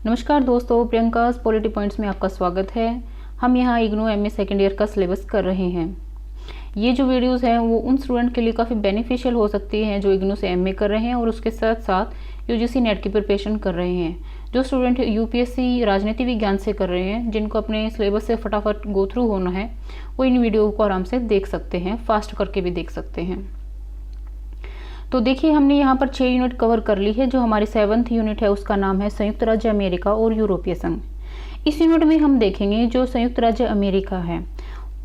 नमस्कार दोस्तों, Priyanka's polity points में आपका स्वागत है। हम यहाँ इग्नू एमए सेकेंड ईयर का सिलेबस कर रहे हैं। ये जो वीडियोस हैं वो उन स्टूडेंट के लिए काफ़ी बेनिफिशियल हो सकती हैं जो इग्नू से एमए कर रहे हैं और उसके साथ साथ यूजीसी नेट की प्रिपरेशन कर रहे हैं। जो स्टूडेंट यूपीएससी राजनीति विज्ञान से कर रहे हैं, जिनको अपने सिलेबस से फटाफट गो थ्रू होना है, वो इन वीडियो को आराम से देख सकते हैं, फास्ट करके भी देख सकते हैं। तो देखिए, हमने यहाँ पर 6 यूनिट कवर कर ली है। जो हमारी 7th यूनिट है उसका नाम है संयुक्त राज्य अमेरिका और यूरोपीय संघ। इस यूनिट में हम देखेंगे जो संयुक्त राज्य अमेरिका है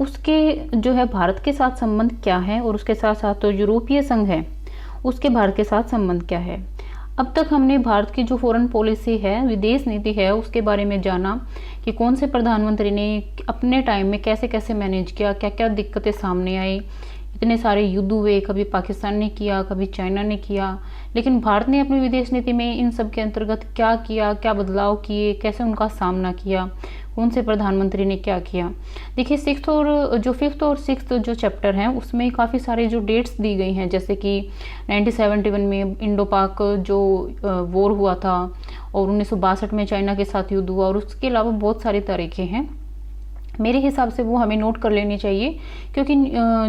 उसके जो है भारत के साथ संबंध क्या है, और उसके साथ साथ तो यूरोपीय संघ है उसके भारत के साथ संबंध क्या है। अब तक हमने भारत की जो फॉरेन पॉलिसी है, विदेश नीति है, उसके बारे में जाना कि कौन से प्रधानमंत्री ने अपने टाइम में कैसे कैसे मैनेज किया, क्या क्या दिक्कतें सामने आई, इतने सारे युद्ध हुए, कभी पाकिस्तान ने किया, कभी चाइना ने किया, लेकिन भारत ने अपनी विदेश नीति में इन सब के अंतर्गत क्या किया, क्या बदलाव किए, कैसे उनका सामना किया, कौन से प्रधानमंत्री ने क्या किया। देखिए, 5th और 6th जो चैप्टर हैं उसमें काफ़ी सारे जो डेट्स दी गई हैं, जैसे कि 1971 में इंडो पाक जो वॉर हुआ था और 1962 में चाइना के साथ युद्ध हुआ, और उसके अलावा बहुत सारी तारीखें हैं। मेरे हिसाब से वो हमें नोट कर लेनी चाहिए, क्योंकि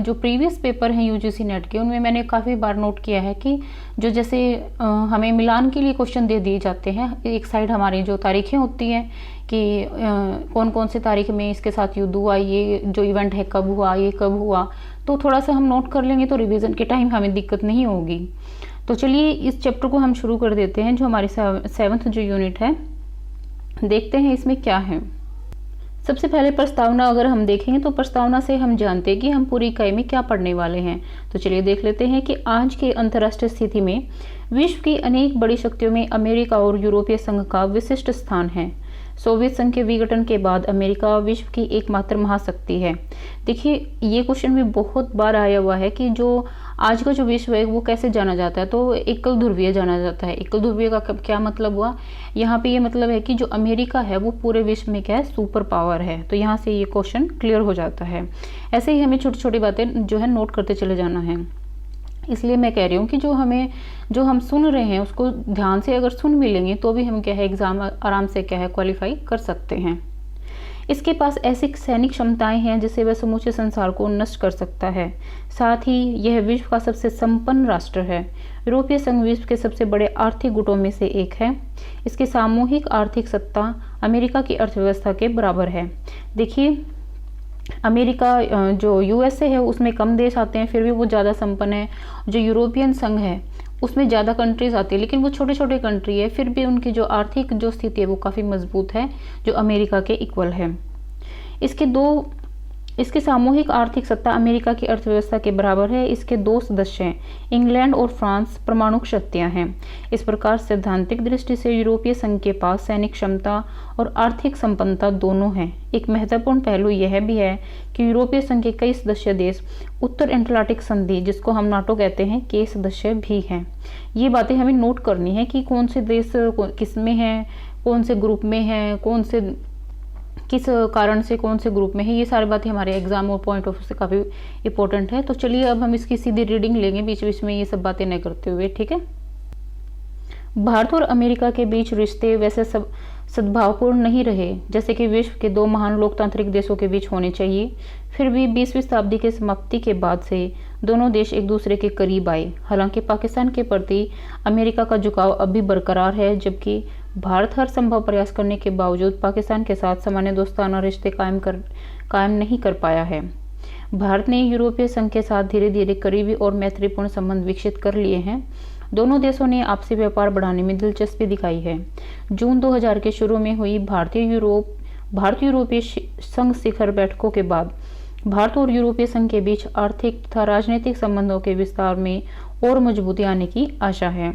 जो प्रीवियस पेपर हैं यूजीसी नेट के, उनमें मैंने काफ़ी बार नोट किया है कि जो जैसे हमें मिलान के लिए क्वेश्चन दे दिए जाते हैं। एक साइड हमारी जो तारीखें होती हैं कि कौन कौन से तारीख में इसके साथ युद्ध हुआ, ये जो इवेंट है कब हुआ, ये कब हुआ, तो थोड़ा सा हम नोट कर लेंगे तो रिविज़न के टाइम हमें दिक्कत नहीं होगी। तो चलिए इस चैप्टर को हम शुरू कर देते हैं। जो हमारी 7th जो यूनिट है, देखते हैं इसमें क्या है। सबसे पहले प्रस्तावना अगर हम देखेंगे तो प्रस्तावना से हम जानते हैं कि हम पूरी इकाई में क्या पढ़ने वाले हैं। तो चलिए देख लेते हैं कि आज के अंतर्राष्ट्रीय स्थिति में विश्व की अनेक बड़ी शक्तियों में अमेरिका और यूरोपीय संघ का विशिष्ट स्थान है। सोवियत संघ के विघटन के बाद अमेरिका विश्व की एकमात्र महाशक्ति है। देखिए, ये क्वेश्चन भी बहुत बार आया हुआ है कि जो आज का जो विश्व है वो कैसे जाना जाता है, तो एकल ध्रुवीय जाना जाता है। एकल ध्रुवीय का क्या मतलब हुआ, यहाँ पे ये मतलब है कि जो अमेरिका है वो पूरे विश्व में क्या है, सुपर पावर है। तो यहाँ से ये क्वेश्चन क्लियर हो जाता है। ऐसे ही हमें छोटी छोटी बातें जो है नोट करते चले जाना है। इसलिए मैं कह रही हूँ कि जो हम सुन रहे हैं उसको ध्यान से अगर सुन भी लेंगे तो भी हम क्या है एग्जाम आराम से क्या है क्वालिफाई कर सकते हैं। इसके पास ऐसी सैनिक क्षमताएं हैं जिससे वह समूचे संसार को नष्ट कर सकता है। साथ ही यह विश्व का सबसे संपन्न राष्ट्र है। यूरोपीय संघ विश्व के सबसे बड़े आर्थिक गुटों में से एक है। इसकी सामूहिक आर्थिक सत्ता अमेरिका की अर्थव्यवस्था के बराबर है। देखिए, अमेरिका जो यूएसए है उसमें कम देश आते हैं, फिर भी वो ज़्यादा संपन्न है। जो यूरोपियन संघ है उसमें ज़्यादा कंट्रीज आती है, लेकिन वो छोटे छोटे कंट्री है, फिर भी उनकी जो आर्थिक जो स्थिति है वो काफ़ी मजबूत है, जो अमेरिका के इक्वल है। इसकी सामूहिक आर्थिक सत्ता अमेरिका की अर्थव्यवस्था के बराबर है। इसके 2 सदस्य हैं, इंग्लैंड और फ्रांस परमाणु शक्तियां हैं। इस प्रकार सैद्धांतिक दृष्टि से यूरोपीय संघ के पास सैनिक क्षमता और आर्थिक संपन्नता दोनों हैं। एक महत्वपूर्ण पहलू यह भी है कि यूरोपीय संघ के कई सदस्य देश उत्तर एटलांटिक संधि, जिसको हम नाटो कहते हैं, के सदस्य भी हैं। ये बातें हमें नोट करनी है कि कौन से देश किस में हैं, कौन से ग्रुप में हैं, किस कारण से कौन से ग्रुप में है। ये सारी बातें हमारे एग्जाम और पॉइंट ऑफ व्यू से काफ़ी इंपॉर्टेंट है। तो चलिए अब हम इसकी सीधी रीडिंग लेंगे, बीच बीच में ये सब बातें नहीं करते हुए, ठीक है। भारत और अमेरिका के बीच रिश्ते वैसे सद्भावपूर्ण नहीं रहे जैसे कि विश्व के 2 महान लोकतांत्रिक देशों के बीच होने चाहिए। फिर भी 20वीं शताब्दी के समाप्ति के बाद से दोनों देश एक दूसरे के करीब आए। हालांकि पाकिस्तान के प्रति अमेरिका का झुकाव अब भी बरकरार है, जबकि भारत हर संभव प्रयास करने के बावजूद पाकिस्तान के साथ सामान्य दोस्ताना रिश्ते कायम नहीं कर पाया है। भारत ने यूरोपीय संघ के साथ धीरे धीरे करीबी और मैत्रीपूर्ण संबंध विकसित कर लिए हैं। दोनों देशों ने आपसी व्यापार बढ़ाने में दिलचस्पी दिखाई है। जून 2000 के शुरू में हुई भारत यूरोपीय संघ शिखर बैठकों के बाद भारत और यूरोपीय संघ के बीच आर्थिक तथा राजनीतिक संबंधों के विस्तार में और मजबूती आने की आशा है।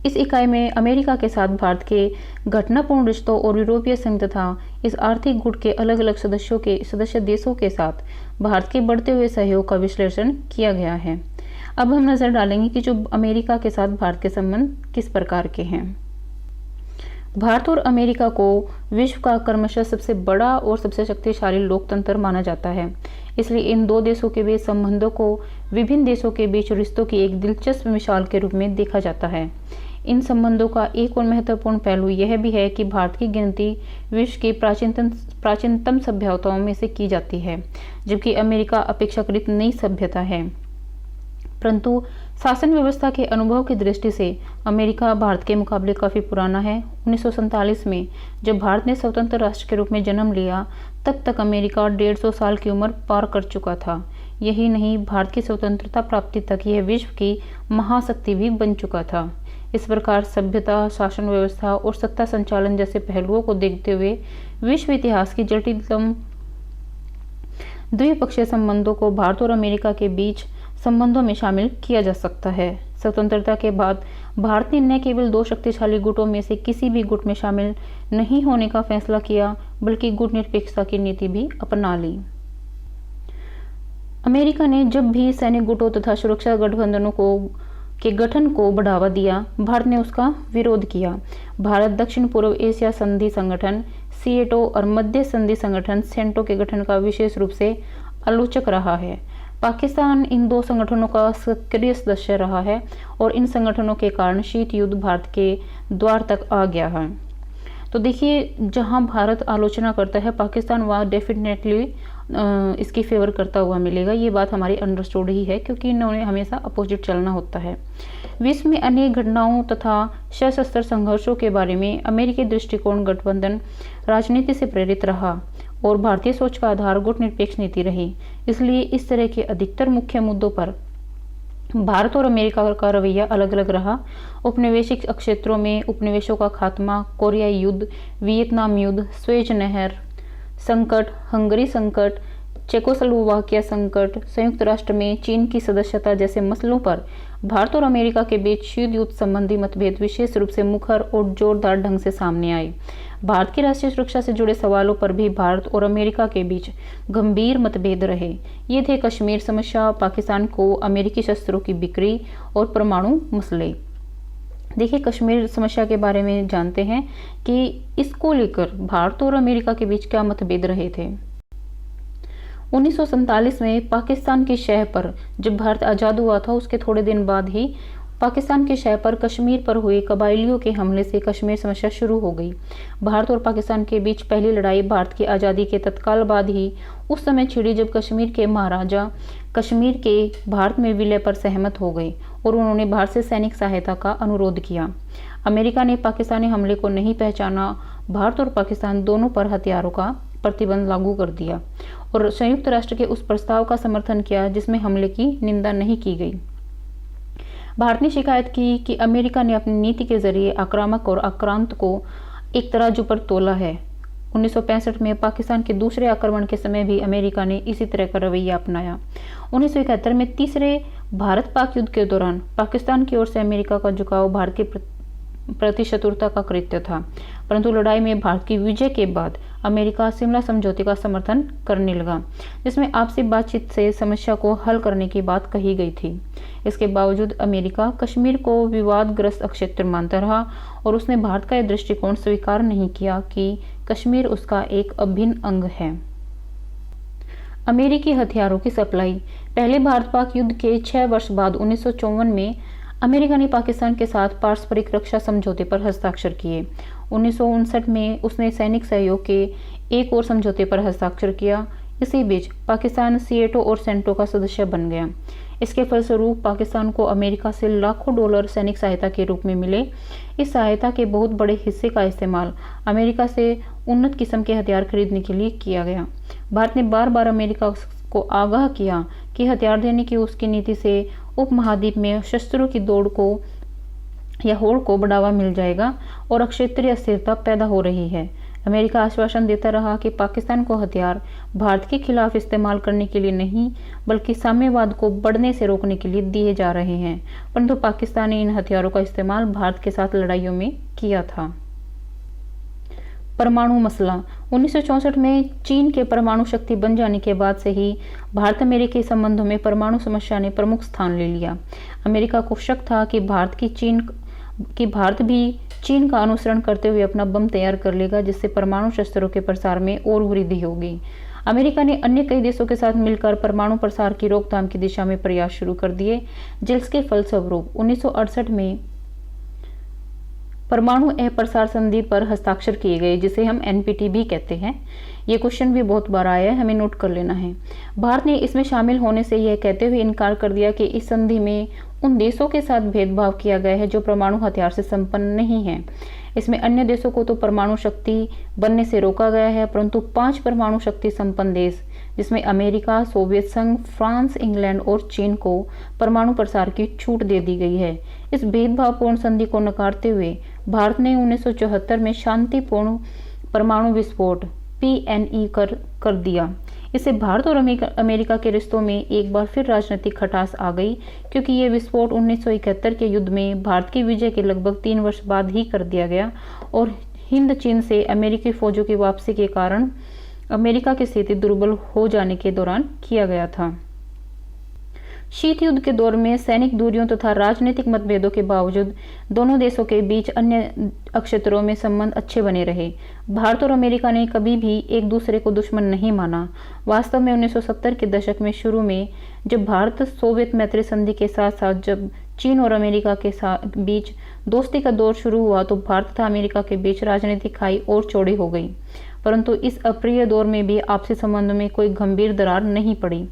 इस इकाई में अमेरिका के साथ भारत के घटनापूर्ण रिश्तों और यूरोपीय संघ तथा इस आर्थिक गुट के अलग अलग सदस्य देशों के साथ भारत के बढ़ते हुए सहयोग का विश्लेषण किया गया है। अब हम नजर डालेंगे कि जो अमेरिका के साथ भारत के संबंध किस प्रकार के हैं। भारत और अमेरिका को विश्व का क्रमशः सबसे बड़ा और सबसे शक्तिशाली लोकतंत्र माना जाता है। इसलिए इन 2 देशों के बीच संबंधों को विभिन्न देशों के बीच रिश्तों की एक दिलचस्प मिसाल के रूप में देखा जाता है। इन संबंधों का एक और महत्वपूर्ण पहलू यह भी है कि भारत की गिनती विश्व की प्राचीनतम सभ्यताओं में से की जाती है, जबकि अमेरिका अपेक्षाकृत नई सभ्यता है। परंतु शासन व्यवस्था के अनुभव की दृष्टि से अमेरिका भारत के मुकाबले काफ़ी पुराना है। 1947 में जब भारत ने स्वतंत्र राष्ट्र के रूप में जन्म लिया, तब तक अमेरिका 150 साल की उम्र पार कर चुका था। यही नहीं, भारत की स्वतंत्रता प्राप्ति तक यह विश्व की महाशक्ति भी बन चुका था। इस प्रकार सभ्यता, शासन व्यवस्था और सत्ता संचालन जैसे पहलुओं को देखते हुए विश्व इतिहास की जटिलतम द्विपक्षीय संबंधों को भारत और अमेरिका के बीच संबंधों में शामिल किया जा सकता है। स्वतंत्रता के बाद भारत ने न केवल दो शक्तिशाली गुटों में से किसी भी गुट में शामिल नहीं होने का फैसला किया, बल्कि गुट निरपेक्षता की नीति भी अपना ली। अमेरिका ने जब भी सैनिक गुटों तथा सुरक्षा गठबंधनों के गठन को बढ़ावा दिया, भारत ने उसका विरोध किया। भारत दक्षिण पूर्व एशिया संधि संगठन सीएटो और मध्य संधि संगठन सेंटो के गठन का विशेष रूप से आलोचक रहा है। पाकिस्तान इन दो संगठनों का सक्रिय सदस्य रहा है और इन संगठनों के कारण शीत युद्ध भारत के द्वार तक आ गया है। तो देखिए, जहां भारत आलोचना करता है, पाकिस्तान वहाँ डेफिनेटली इसकी फेवर करता हुआ मिलेगा। ये बात हमारी अंडरस्टूड ही है, क्योंकि इन्होंने हमेशा अपोजिट चलना होता है। विश्व में अनेक घटनाओं तथा सशस्त्र संघर्षों के बारे में अमेरिकी दृष्टिकोण गठबंधन राजनीति से प्रेरित रहा और भारतीय सोच का आधार गुटनिरपेक्ष नीति रही। इसलिए इस तरह के अधिकतर मुख्य मुद्दों पर भारत और अमेरिका का रवैया अलग अलग रहा। उपनिवेशिक क्षेत्रों में उपनिवेशों का खात्मा, कोरियाई युद्ध, वियतनाम युद्ध, स्वेज नहर संकट, हंगरी संकट, चेकोस्लोवाकिया संकट, संयुक्त राष्ट्र में चीन की सदस्यता जैसे मसलों पर भारत और अमेरिका के बीच शीत युद्ध संबंधी मतभेद विशेष रूप से मुखर और जोरदार ढंग से सामने आए। भारत की राष्ट्रीय सुरक्षा से जुड़े सवालों पर भी भारत और अमेरिका के बीच गंभीर मतभेद रहे। ये थे कश्मीर समस्या, पाकिस्तान को अमेरिकी शस्त्रों की बिक्री और परमाणु मसले। देखिए, कश्मीर समस्या के बारे में जानते हैं कि इसको लेकर भारत और अमेरिका के बीच क्या मतभेद रहे थे। 1947 में पाकिस्तान की शह पर जब भारत आज़ाद हुआ था, उसके थोड़े दिन बाद ही पाकिस्तान की शह पर कश्मीर पर हुए कबायलियों के हमले से कश्मीर समस्या शुरू हो गई। भारत और पाकिस्तान के बीच पहली लड़ाई भारत की आज़ादी के तत्काल बाद ही उस समय छिड़ी, जब कश्मीर के महाराजा कश्मीर के भारत में विलय पर सहमत हो गए और उन्होंने भारत से सैनिक सहायता का अनुरोध किया। अमेरिका ने पाकिस्तानी हमले को नहीं पहचाना। भारत और पाकिस्तान दोनों पर हथियारों का प्रतिबंध लागू कर दिया और संयुक्त राष्ट्र के उस प्रस्ताव का समर्थन किया जिसमें हमले की निंदा नहीं की गई। भारत ने शिकायत की कि अमेरिका ने अपनी नीति के जरिए आक्रामक और आक्रांत को एक तराजू पर तोला है। 1965 में पाकिस्तान के दूसरे आक्रमण के समय भी अमेरिका ने इसी तरह का रवैया अपनाया। 1971 में तीसरे भारत पाक युद्ध के दौरान पाकिस्तान की ओर से अमेरिका का झुकाव भारत के प्रति शत्रुता का कृत्य था, परंतु लड़ाई में भारत की विजय के बाद अमेरिका शिमला समझौते का समर्थन करने लगा, जिसमें आपसी बातचीत से समस्या को हल करने की बात कही गई थी। इसके बावजूद अमेरिका कश्मीर को विवादग्रस्त क्षेत्र मानता रहा और उसने भारत का यह दृष्टिकोण स्वीकार नहीं किया कि कश्मीर उसका एक अभिन्न अंग है। अमेरिकी हथियारों की सप्लाई। पहले भारत पाक युद्ध के 6 वर्ष बाद 1954 में अमेरिका ने पाकिस्तान के साथ पारस्परिक रक्षा समझौते पर हस्ताक्षर किए। 1959 में उसने सैनिक सहयोग के एक और समझौते पर हस्ताक्षर किया। इसी बीच पाकिस्तान सीएटो और सेंटो का सदस्य बन गया। इसके फलस्वरूप पाकिस्तान को अमेरिका से लाखों डॉलर सैनिक सहायता के रूप में मिले। इस सहायता के बहुत बड़े हिस्से का इस्तेमाल अमेरिका से उन्नत किस्म के हथियार खरीदने के लिए किया गया। भारत ने बार बार अमेरिका को आगाह किया कि हथियार देने की उसकी नीति से उपमहाद्वीप में शस्त्रों की दौड़ को या होड़ को बढ़ावा मिल जाएगा और क्षेत्रीय अस्थिरता पैदा हो रही है। अमेरिका आश्वासन देता रहा कि पाकिस्तान को हथियार भारत के खिलाफ इस्तेमाल करने के लिए नहीं, बल्कि साम्यवाद को बढ़ने से रोकने के लिए दिए जा रहे हैं, परंतु पाकिस्तान ने इन हथियारों का इस्तेमाल भारत के साथ लड़ाइयों में किया था। परमाणु मसला। 1964 में चीन के परमाणु शक्ति बन जाने के बाद से ही भारत अमेरिकी संबंधों में परमाणु समस्या ने प्रमुख स्थान ले लिया। अमेरिका को शक था कि भारत भी चीन का अनुसरण करते हुए अपना बम तैयार कर लेगा, जिससे परमाणु शस्त्रों के प्रसार में और वृद्धि होगी। अमेरिका ने अन्य कई देशों के साथ मिलकर परमाणु प्रसार की रोकथाम की दिशा में प्रयास शुरू कर दिए, जिसके फलस्वरूप 1968 में परमाणु अप्रसार संधि पर हस्ताक्षर किए गए, जिसे हम एनपीटी भी कहते हैं। ये क्वेश्चन भी बहुत बार आया है, हमें नोट कर लेना है। भारत ने इसमें शामिल होने से यह कहते हुए इनकार कर दिया कि इस संधि में उन देशों के साथ भेदभाव किया गया है जो परमाणु हथियार से संपन्न नहीं है। इसमें अन्य देशों को तो परमाणु शक्ति बनने से रोका गया है, परंतु 5 परमाणु शक्ति संपन्न देश, जिसमें अमेरिका, सोवियत संघ, फ्रांस, इंग्लैंड और चीन को परमाणु प्रसार की छूट दे दी गई है। इस भेदभावपूर्ण संधि को नकारते हुए भारत ने 1974 में शांतिपूर्ण परमाणु विस्फोट PNE कर दिया। इससे भारत और अमेरिका के रिश्तों में एक बार फिर राजनीतिक खटास आ गई, क्योंकि ये विस्फोट 1971 के युद्ध में भारत की विजय के लगभग 3 वर्ष बाद ही कर दिया गया और हिंद चीन से अमेरिकी फौजों की वापसी के कारण अमेरिका की स्थिति दुर्बल हो जाने के दौरान किया गया था। शीत युद्ध के दौर में सैनिक दूरियों तथा राजनीतिक मतभेदों के बावजूद दोनों देशों के बीच अन्य क्षेत्रों में संबंध अच्छे बने रहे। भारत और अमेरिका ने कभी भी एक दूसरे को दुश्मन नहीं माना। वास्तव में 1970 के दशक में शुरू में जब भारत सोवियत मैत्री संधि के साथ साथ जब चीन और अमेरिका के साथ बीच दोस्ती का दौर शुरू हुआ तो भारत तथा अमेरिका के बीच राजनीतिक खाई और चौड़ी हो गई, परंतु इस अप्रिय दौर में भी आपसी संबंधों में कोई गंभीर दरार नहीं पड़ी।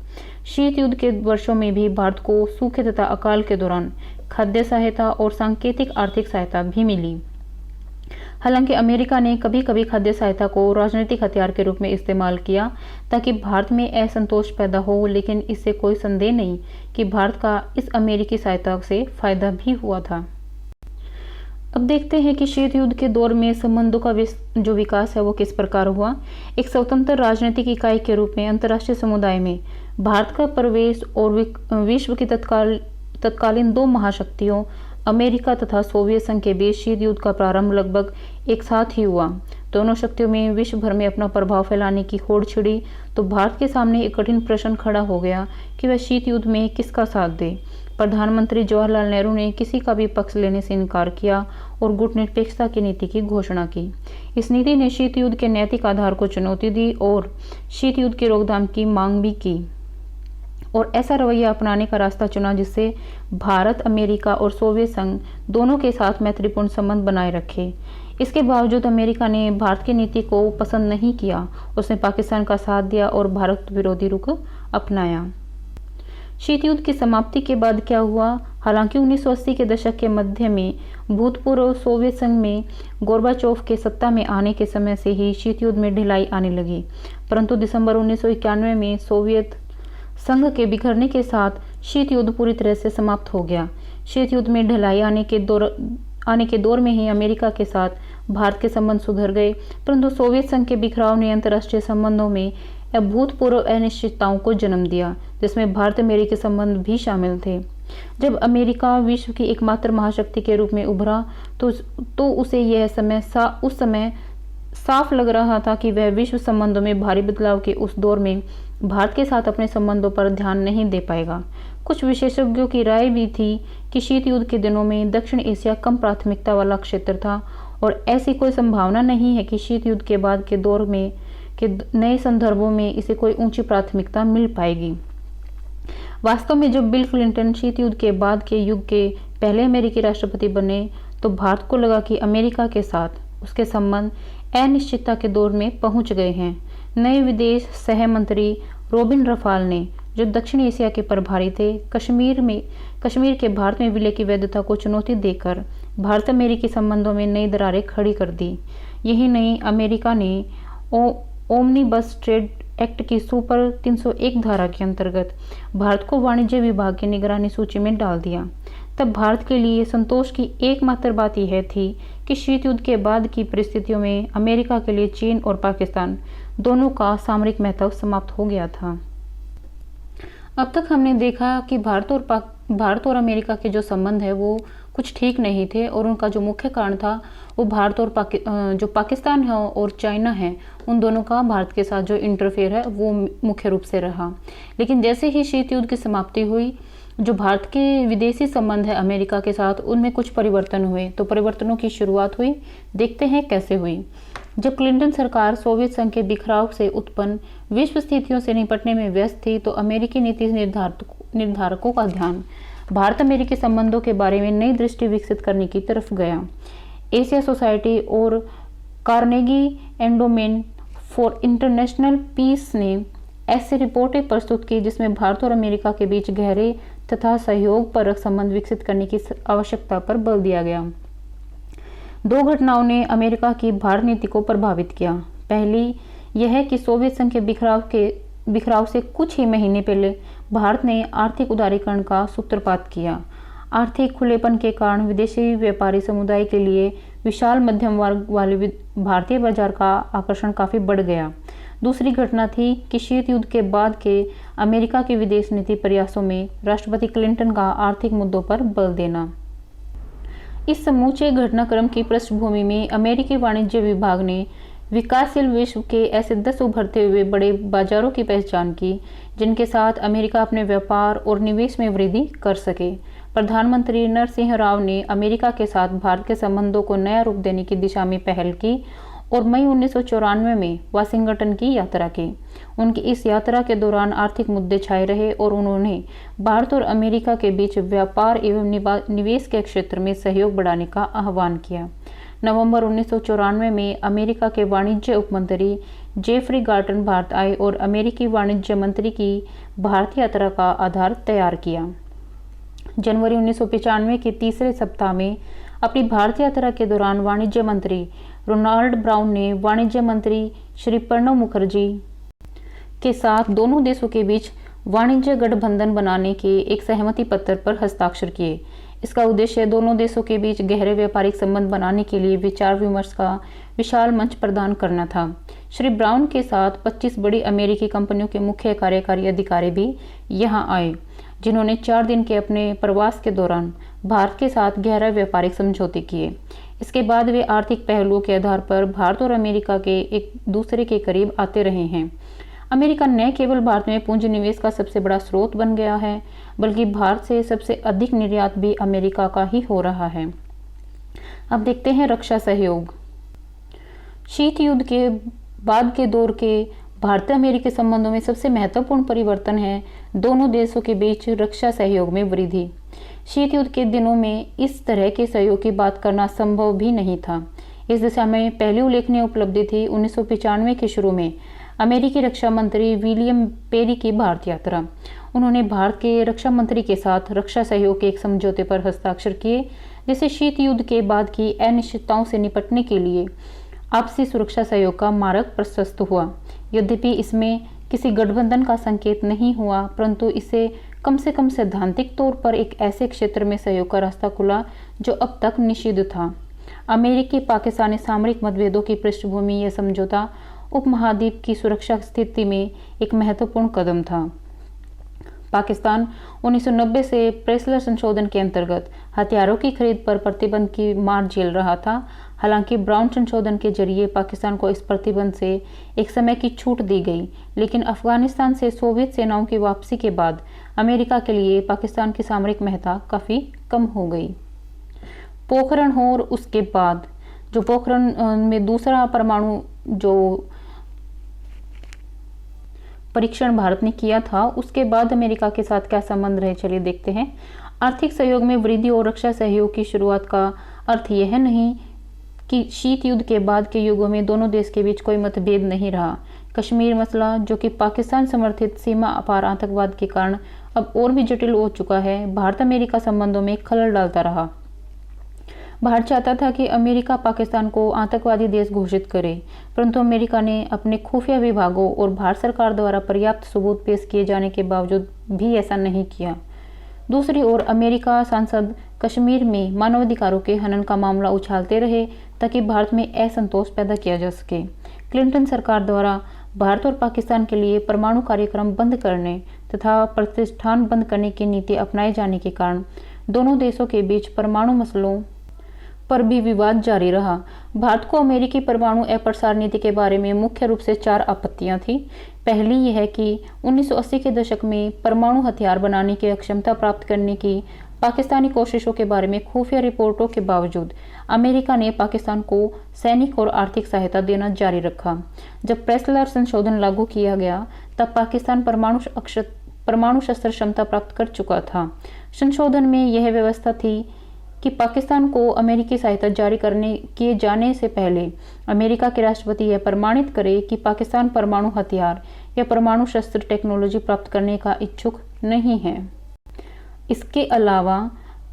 शीत युद्ध के वर्षों में भी भारत को सूखे तथा अकाल के दौरान खाद्य सहायता और सांकेतिक आर्थिक सहायता भी मिली। हालांकि अमेरिका ने कभी कभी खाद्य सहायता को राजनीतिक हथियार के रूप में इस्तेमाल किया ताकि भारत में असंतोष पैदा हो, लेकिन इससे कोई संदेह नहीं कि भारत का इस अमेरिकी सहायता से फायदा भी हुआ था। अब देखते हैं कि शीत युद्ध के दौर में संबंधों का जो विकास है वो किस प्रकार हुआ। एक स्वतंत्र राजनीतिक इकाई के रूप में अंतर्राष्ट्रीय समुदाय में भारत का प्रवेश और विश्व की तत्कालीन 2 महाशक्तियों अमेरिका तथा सोवियत संघ के बीच शीत युद्ध का प्रारंभ लगभग एक साथ ही हुआ। दोनों शक्तियों में विश्व भर में अपना प्रभाव फैलाने की होड़ छिड़ी तो भारत के सामने एक कठिन प्रश्न खड़ा हो गया कि वह शीत युद्ध में किसका साथ दे। प्रधानमंत्री जवाहरलाल नेहरू ने किसी का भी पक्ष लेने से इनकार किया और गुटनिरपेक्षता की नीति की घोषणा की। इस नीति ने शीत युद्ध के नैतिक आधार को चुनौती दी और शीत युद्ध की रोकथाम की मांग भी की और ऐसा रवैया अपनाने का रास्ता चुना जिससे भारत, अमेरिका और सोवियत संघ दोनों के साथ मैत्रीपूर्ण संबंध बनाए रखे। इसके बावजूद अमेरिका ने भारत की नीति को पसंद नहीं किया। उसने पाकिस्तान का साथ दिया और भारत विरोधी रुख अपनाया। शीत युद्ध की समाप्ति के बाद क्या हुआ? हालांकि 1980 के दशक के मध्य में भूतपूर्व सोवियत संघ में गोर्बाचोव के सत्ता में आने के समय से ही शीत युद्ध में ढिलाई आने लगी, परंतु दिसंबर 1991 में सोवियत संघ के बिखरने के साथ शीत युद्ध पूरी तरह से समाप्त हो गया। शीत युद्ध में ढिलाई आने के दौर में ही अमेरिका के साथ भारत के संबंध सुधर गए, परंतु सोवियत संघ के बिखराव ने अंतर्राष्ट्रीय संबंधों में अभूतपूर्व अनिश्चितताओं को जन्म दिया, जिसमें भारत अमेरिकी संबंध भी शामिल थे। जब अमेरिका विश्व की एकमात्र महाशक्ति के रूप में उभरा तो उसे उस समय साफ लग रहा था कि वह विश्व संबंधों में भारी बदलाव के उस दौर में भारत के साथ अपने संबंधों पर ध्यान नहीं दे पाएगा। कुछ विशेषज्ञों की राय भी थी कि शीत युद्ध के दिनों में दक्षिण एशिया कम प्राथमिकता वाला क्षेत्र था और ऐसी कोई संभावना नहीं है कि शीत युद्ध के बाद के दौर में के नए संदर्भों में इसे कोई ऊंची प्राथमिकता मिल पाएगी। वास्तव में जब बिल क्लिंटन शीत युद्ध के बाद के युग के पहले अमेरिकी राष्ट्रपति बने तो भारत को लगा कि अमेरिका के साथ उसके संबंध अनिश्चितता के दौर में पहुंच गए हैं। नए विदेश सह मंत्री रॉबिन रफाल ने, जो दक्षिण एशिया के प्रभारी थे, कश्मीर के भारत में विलय की वैधता को चुनौती देकर भारत अमेरिकी संबंधों में नई दरारें खड़ी कर दी। यही नहीं, अमेरिका ने ओमनीबस ट्रेड एक्ट की सुपर 301 धारा के अंतर्गत भारत को वाणिज्य विभाग की निगरानी सूची में डाल दिया। तब भारत के लिए संतोष की एकमात्र बात यह थी कि शीत युद्ध के बाद की परिस्थितियों में अमेरिका के लिए चीन और पाकिस्तान दोनों का सामरिक महत्व समाप्त हो गया था। अब तक हमने देखा कि भारत और अमेरिका के जो संबंध है वो कुछ ठीक नहीं थे और उनका जो मुख्य कारण था वो भारत और जो पाकिस्तान है और चाइना है, उन दोनों का भारत के साथ जो इंटरफेयर है वो मुख्य रूप से रहा। लेकिन जैसे ही शीत युद्ध की समाप्ति हुई, जो भारत के विदेशी संबंध है अमेरिका के साथ, उनमें कुछ परिवर्तन हुए। तो परिवर्तनों की शुरुआत हुई, देखते हैं कैसे हुई। जब क्लिंटन सरकार सोवियत संघ के बिखराव से उत्पन्न विश्व स्थितियों से निपटने में व्यस्त थी तो अमेरिकी नीति निर्धारकों का ध्यान भारत अमेरिकी संबंधों के बारे में नई दृष्टि विकसित करने की तरफ गया। एशिया सोसाइटी और Carnegie endowment for international peace ने ऐसी रिपोर्टें प्रस्तुत की जिसमें भारत और अमेरिका के बीच गहरे तथा सहयोगपरक संबंध विकसित करने की आवश्यकता पर बल दिया गया। दो घटनाओं ने अमेरिका की भारत नीति को प्रभावित किया। पहली यह कि सोवियत संघ के बिखराव से कुछ ही महीने पहले भारत ने आर्थिक उदारीकरण का सूत्रपात किया। आर्थिक खुलेपन के कारण विदेशी व्यापारी समुदाय के लिए विशाल मध्यम वर्ग वाले भारतीय बाजार का आकर्षण काफी बढ़ गया। दूसरी घटना थी कि शीत युद्ध के बाद के अमेरिका की विदेश नीति प्रयासों में राष्ट्रपति क्लिंटन का आर्थिक मुद्दों पर बल देना। इस समूचे घटनाक्रम की पृष्ठभूमि में अमेरिकी वाणिज्य विभाग ने विकासशील विश्व के ऐसे 10 उभरते हुए बड़े बाजारों की पहचान की जिनके साथ अमेरिका अपने व्यापार और निवेश में वृद्धि कर सके। प्रधानमंत्री नरसिंह राव ने अमेरिका के साथ भारत के संबंधों को नया रूप देने की दिशा में पहल की और मई 1994 में वाशिंगटन की यात्रा की। उनकी इस यात्रा के दौरान आर्थिक मुद्दे छाए रहे और उन्होंने भारत और अमेरिका के बीच व्यापार एवं निवेश के क्षेत्र में सहयोग बढ़ाने का आह्वान किया। नवंबर 1994 में अमेरिका के वाणिज्य उपमंत्री जेफरी गार्टन भारत आए और अमेरिकी वाणिज्य मंत्री की भारत यात्रा का आधार तैयार किया। जनवरी 1995 के तीसरे सप्ताह में अपनी भारत यात्रा के दौरान वाणिज्य मंत्री रोनाल्ड ब्राउन ने वाणिज्य मंत्री श्री प्रणब मुखर्जी के साथ दोनों देशों के बीच वाणिज्य गठबंधन बनाने के एक सहमति पत्र पर हस्ताक्षर किए। इसका उद्देश्य दोनों देशों के बीच गहरे व्यापारिक संबंध बनाने के लिए विचार विमर्श का विशाल मंच प्रदान करना था। श्री ब्राउन के साथ 25 बड़ी अमेरिकी कंपनियों के मुख्य कार्यकारी अधिकारी भी यहां आए, जिन्होंने 4 दिन के अपने प्रवास के दौरान भारत के साथ गहरा व्यापारिक समझौते किए। इसके बाद वे आर्थिक पहलुओं के आधार पर भारत और अमेरिका के एक दूसरे के करीब आते रहे हैं। अमेरिका न केवल भारत में पूंजी निवेश का सबसे बड़ा स्रोत बन गया है, बल्कि भारत से सबसे अधिक निर्यात भी अमेरिका का ही हो रहा है। अब देखते हैं रक्षा सहयोग। शीत युद्ध के बाद के दौर के भारत अमेरिकी संबंधों में सबसे महत्वपूर्ण परिवर्तन है दोनों देशों के बीच रक्षा सहयोग में वृद्धि। शीत युद्ध के दिनों में इस तरह के सहयोग की बात करना संभव भी नहीं था। इस दिशा में पहली उल्लेखनीय उपलब्धि थी 1995 के शुरू में अमेरिकी रक्षा मंत्री विलियम पेरी की भारत यात्रा। उन्होंने भारत के रक्षा मंत्री के साथ रक्षा सहयोग के एक समझौते पर हस्ताक्षर किए, जिससे शीत युद्ध के बाद की अनिश्चितताओं से निपटने के लिए आपसी सुरक्षा सहयोग का मार्ग प्रशस्त हुआ। यद्यपि इसमें किसी गठबंधन का संकेत नहीं हुआ, परंतु इससे कम से कम सैद्धांतिक तौर पर एक ऐसे क्षेत्र में सहयोग का रास्ता खुला जो अब तक निषिद्ध था। अमेरिकी पाकिस्तानी सामरिक मतभेदों की पृष्ठभूमि यह समझौता उपमहाद्वीप की सुरक्षा स्थिति में एक महत्वपूर्ण कदम था। पाकिस्तान 1990 से प्रेसलर संशोधन के अंतर्गत हथियारों की खरीद पर प्रतिबंध की मार झेल रहा था। हालांकि ब्राउन संशोधन के जरिए पाकिस्तान को इस प्रतिबंध से एक समय की छूट दी गई, लेकिन अफगानिस्तान से सोवियत सेनाओं की वापसी के बाद अमेरिका के लिए पाकिस्तान की सामरिक महत्ता काफ़ी कम हो गई। पोखरण और उसके बाद जो पोखरण में दूसरा परमाणु जो परीक्षण भारत ने किया था, उसके बाद अमेरिका के साथ क्या संबंध रहे, चलिए देखते हैं। आर्थिक सहयोग में वृद्धि और रक्षा सहयोग की शुरुआत का अर्थ यह नहीं कि शीत युद्ध के बाद के युगों में दोनों देश के बीच कोई मतभेद नहीं रहा। कश्मीर मसला, जो कि पाकिस्तान समर्थित सीमा पार आतंकवाद के कारण अब और भी जटिल हो चुका है, भारत अमेरिका संबंधों में खलल डालता रहा। भारत चाहता था कि अमेरिका पाकिस्तान को आतंकवादी देश घोषित करे, परंतु अमेरिका ने अपने खुफिया विभागों और भारत सरकार द्वारा पर्याप्त सबूत पेश किए जाने के बावजूद भी ऐसा नहीं किया। दूसरी ओर अमेरिका सांसद कश्मीर में मानवाधिकारों के हनन का मामला उछालते रहे ताकि भारत में असंतोष पैदा किया जा सके। क्लिंटन सरकार द्वारा भारत और पाकिस्तान के लिए परमाणु कार्यक्रम बंद करने तथा प्रतिष्ठान बंद करने की नीति अपनाए जाने के कारण दोनों देशों के बीच परमाणु मसलों पर भी विवाद जारी रहा। भारत को अमेरिकी परमाणु अप्रसार नीति के बारे में मुख्य रूप से 4 आपत्तियां थी। पहली यह कि 1980 के दशक में परमाणु हथियार बनाने की अक्षमता प्राप्त करने की पाकिस्तानी कोशिशों के बारे में खुफिया रिपोर्टों के बावजूद अमेरिका ने पाकिस्तान को सैनिक और आर्थिक सहायता देना जारी रखा। जब प्रेसलर संशोधन लागू किया गया तब पाकिस्तान परमाणु शस्त्र क्षमता प्राप्त कर चुका था। संशोधन में यह व्यवस्था थी कि पाकिस्तान को अमेरिकी सहायता जारी किए जाने से पहले अमेरिका के राष्ट्रपति यह प्रमाणित करे कि पाकिस्तान परमाणु हथियार या परमाणु शस्त्र टेक्नोलॉजी प्राप्त करने का इच्छुक नहीं है। इसके अलावा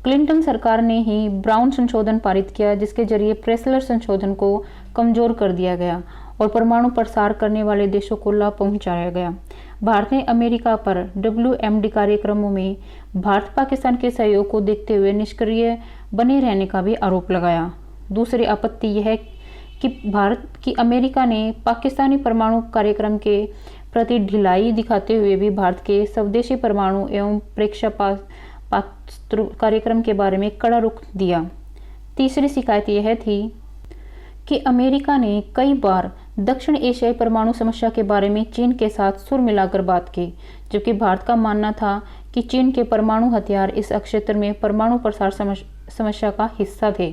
क्लिंटन सरकार ने ही ब्राउन संशोधन पारित किया, जिसके जरिए प्रेसलर संशोधन को कमजोर कर दिया गया और परमाणु प्रसार करने वाले देशों को लाभ पहुंचाया गया। भारत ने अमेरिका पर WMD कार्यक्रमों में भारत पाकिस्तान के सहयोग को देखते हुए निष्क्रिय बने रहने का भी आरोप लगाया। दूसरी आपत्ति यह है कि अमेरिका ने पाकिस्तानी परमाणु कार्यक्रम के प्रति ढिलाई दिखाते हुए भी भारत के स्वदेशी परमाणु एवं प्रेक्षापात्र कार्यक्रम के बारे में कड़ा रुख दिया। तीसरी शिकायत यह थी कि अमेरिका ने कई बार दक्षिण एशियाई परमाणु समस्या के बारे में चीन के साथ सुर मिलाकर बात की, जबकि भारत का मानना था कि चीन के परमाणु हथियार इस क्षेत्र में परमाणु प्रसार समस्या का हिस्सा थे।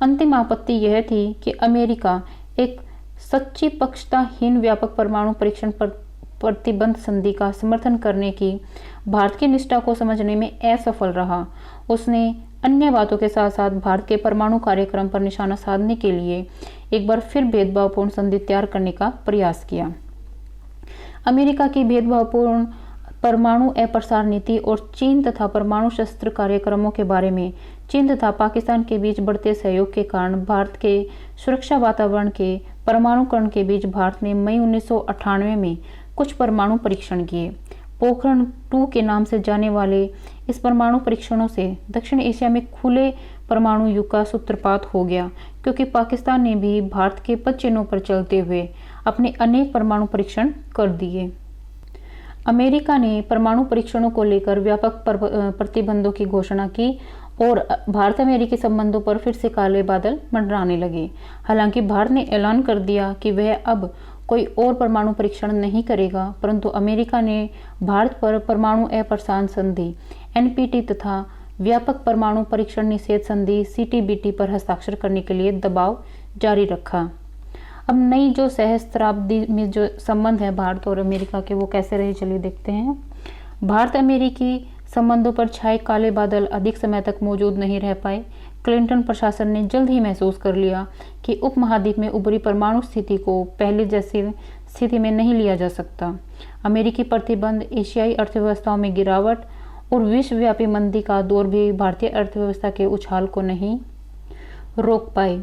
अंतिम आपत्ति यह थी कि अमेरिका एक सच्ची पक्षताहीन व्यापक परमाणु परीक्षण प्रतिबंध संधि का समर्थन करने की भारत की निष्ठा को समझने में असफल रहा। उसने अन्य बातों के साथ साथ भारत के परमाणु कार्यक्रम पर निशाना साधने के लिए एक बार फिर भेदभावपूर्ण संधि तैयार करने का प्रयास किया। अमेरिका की भेदभावपूर्ण परमाणु अप्रसार नीति और चीन तथा परमाणु शस्त्र कार्यक्रमों के बारे में चीन तथा पाकिस्तान के बीच बढ़ते सहयोग के कारण भारत के सुरक्षा वातावरण के परमाणुकरण के बीच भारत ने मई 1998 में कुछ परमाणु परीक्षण किए। पोखरण 2 के नाम से जाने वाले इस परमाणु परीक्षणों से दक्षिण एशिया में खुले परमाणु युग का सूत्रपात हो गया, क्योंकि पाकिस्तान ने भी भारत के पद चिन्हों पर चलते हुए अपने अनेक परमाणु परीक्षण कर दिए। अमेरिका ने परमाणु परीक्षणों को लेकर व्यापक प्रतिबंधों की घोषणा की और भारत अमेरिकी संबंधों पर फिर से काले बादल मंडराने लगे। हालांकि भारत ने ऐलान कर दिया कि वह अब कोई और परमाणु परीक्षण नहीं करेगा, परंतु अमेरिका ने भारत पर परमाणु अप्रसार संधि NPT तथा व्यापक परमाणु परीक्षण निषेध संधि CTBT पर हस्ताक्षर करने के लिए दबाव जारी रखा। अब नई जो सहस्त्राब्दी में जो संबंध है भारत और अमेरिका के, वो कैसे रहे चलिए देखते हैं। भारत अमेरिकी संबंधों पर छाए काले बादल अधिक समय तक मौजूद नहीं रह पाए। क्लिंटन प्रशासन ने जल्द ही महसूस कर लिया कि उपमहाद्वीप में उभरी परमाणु स्थिति को पहले जैसी स्थिति में नहीं लिया जा सकता। अमेरिकी प्रतिबंध, एशियाई अर्थव्यवस्थाओं में गिरावट और विश्वव्यापी मंदी का दौर भी भारतीय अर्थव्यवस्था के उछाल को नहीं रोक पाए।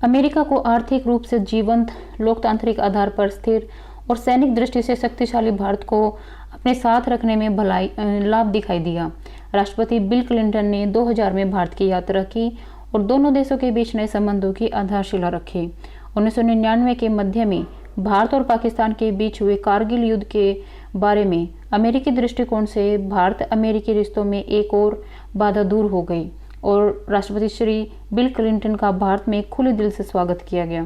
अमेरिका को आर्थिक रूप से जीवंत, लोकतांत्रिक आधार पर स्थिर और सैनिक दृष्टि से शक्तिशाली भारत को अपने साथ रखने में लाभ दिखाई दिया। राष्ट्रपति बिल क्लिंटन ने 2000 में भारत की यात्रा की और दोनों देशों के बीच नए संबंधों की आधारशिला रखी। 1999 के मध्य में भारत और पाकिस्तान के बीच हुए कारगिल युद्ध के बारे में अमेरिकी दृष्टिकोण से भारत अमेरिकी रिश्तों में एक और बाधा दूर हो गई और राष्ट्रपति श्री बिल क्लिंटन का भारत में खुले दिल से स्वागत किया गया।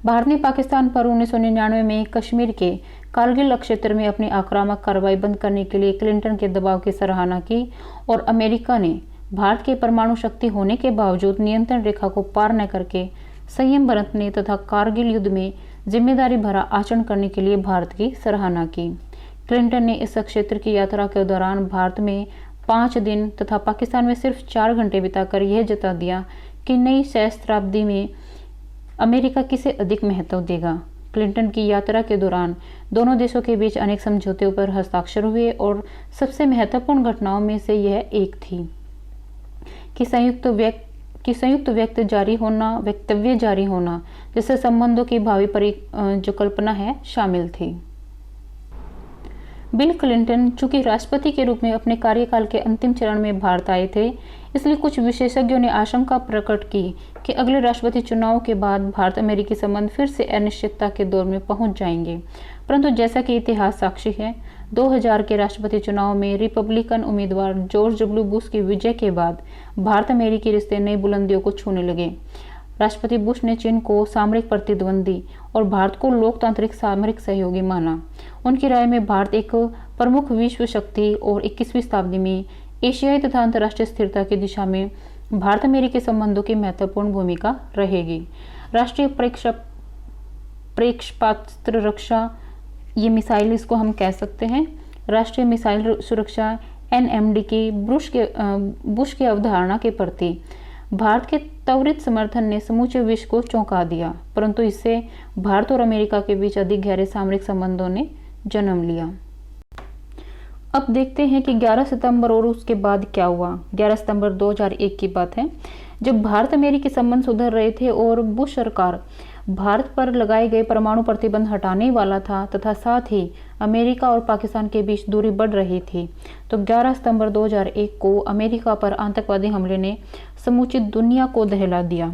भारत ने पाकिस्तान पर 1999 में कश्मीर के कारगिल क्षेत्र में अपनी आक्रामक कार्रवाई बंद करने के लिए क्लिंटन के दबाव की सराहना की और अमेरिका ने भारत के परमाणु शक्ति होने के बावजूद नियंत्रण रेखा को पार न करके संयम बरतने तथा कारगिल युद्ध में जिम्मेदारी भरा आचरण करने के लिए भारत की सराहना की। क्लिंटन ने इस क्षेत्र की यात्रा के दौरान भारत में 5 दिन तथा पाकिस्तान में सिर्फ 4 घंटे बिताकर यह जता दिया कि नई सहस्त्राब्दी में अमेरिका किसे अधिक महत्व देगा। क्लिंटन की यात्रा के दौरान दोनों देशों के बीच अनेक समझौतों पर हस्ताक्षर हुए और सबसे महत्वपूर्ण घटनाओं में से यह एक थी कि संयुक्त वक्तव्य जारी होना, जिससे संबंधों की भावी जो कल्पना है शामिल थी। बिल क्लिंटन चूंकि राष्ट्रपति के रूप में अपने कार्यकाल के अंतिम चरण में भारत आए थे, इसलिए कुछ विशेषज्ञों ने आशंका प्रकट की कि अगले राष्ट्रपति चुनाव के बाद भारत अमेरिकी संबंध फिर से अनिश्चितता के दौर में पहुंच जाएंगे। परंतु जैसा कि इतिहास साक्षी है, 2000 के राष्ट्रपति चुनाव में रिपब्लिकन उम्मीदवार जॉर्ज W. बुश की विजय के बाद भारत अमेरिकी रिश्ते नई बुलंदियों को छूने लगे। राष्ट्रपति बुश ने चीन को सामरिक प्रतिद्वंदी और भारत को लोकतांत्रिक सामरिक सहयोगी माना। उनकी राय में भारत एक प्रमुख विश्व शक्ति और 21वीं शताब्दी में एशियाई तथा अंतर्राष्ट्रीय स्थिरता की दिशा में भारत अमेरिकी संबंधों की महत्वपूर्ण भूमिका रहेगी। राष्ट्रीय प्रेक्षापात्र रक्षा, ये मिसाइल इसको हम कह सकते हैं, राष्ट्रीय मिसाइल सुरक्षा NMD की बुश की अवधारणा के प्रति भारत के त्वरित समर्थन ने समूचे विश्व को चौंका दिया, परंतु इससे भारत और अमेरिका के बीच अधिक गहरे सामरिक संबंधों ने जन्म लिया। अब देखते हैं कि 11 सितंबर और उसके बाद क्या हुआ। 11 सितंबर 2001 की बात है, जब भारत अमेरिकी संबंध सुधर रहे थे और बुश सरकार भारत पर लगाए गए परमाणु प्रतिबंध हटाने वाला था तथा साथ ही अमेरिका और पाकिस्तान के बीच दूरी बढ़ रही थी, तो 11 सितंबर 2001 को अमेरिका पर आतंकवादी हमले ने समूची दुनिया को दहला दिया।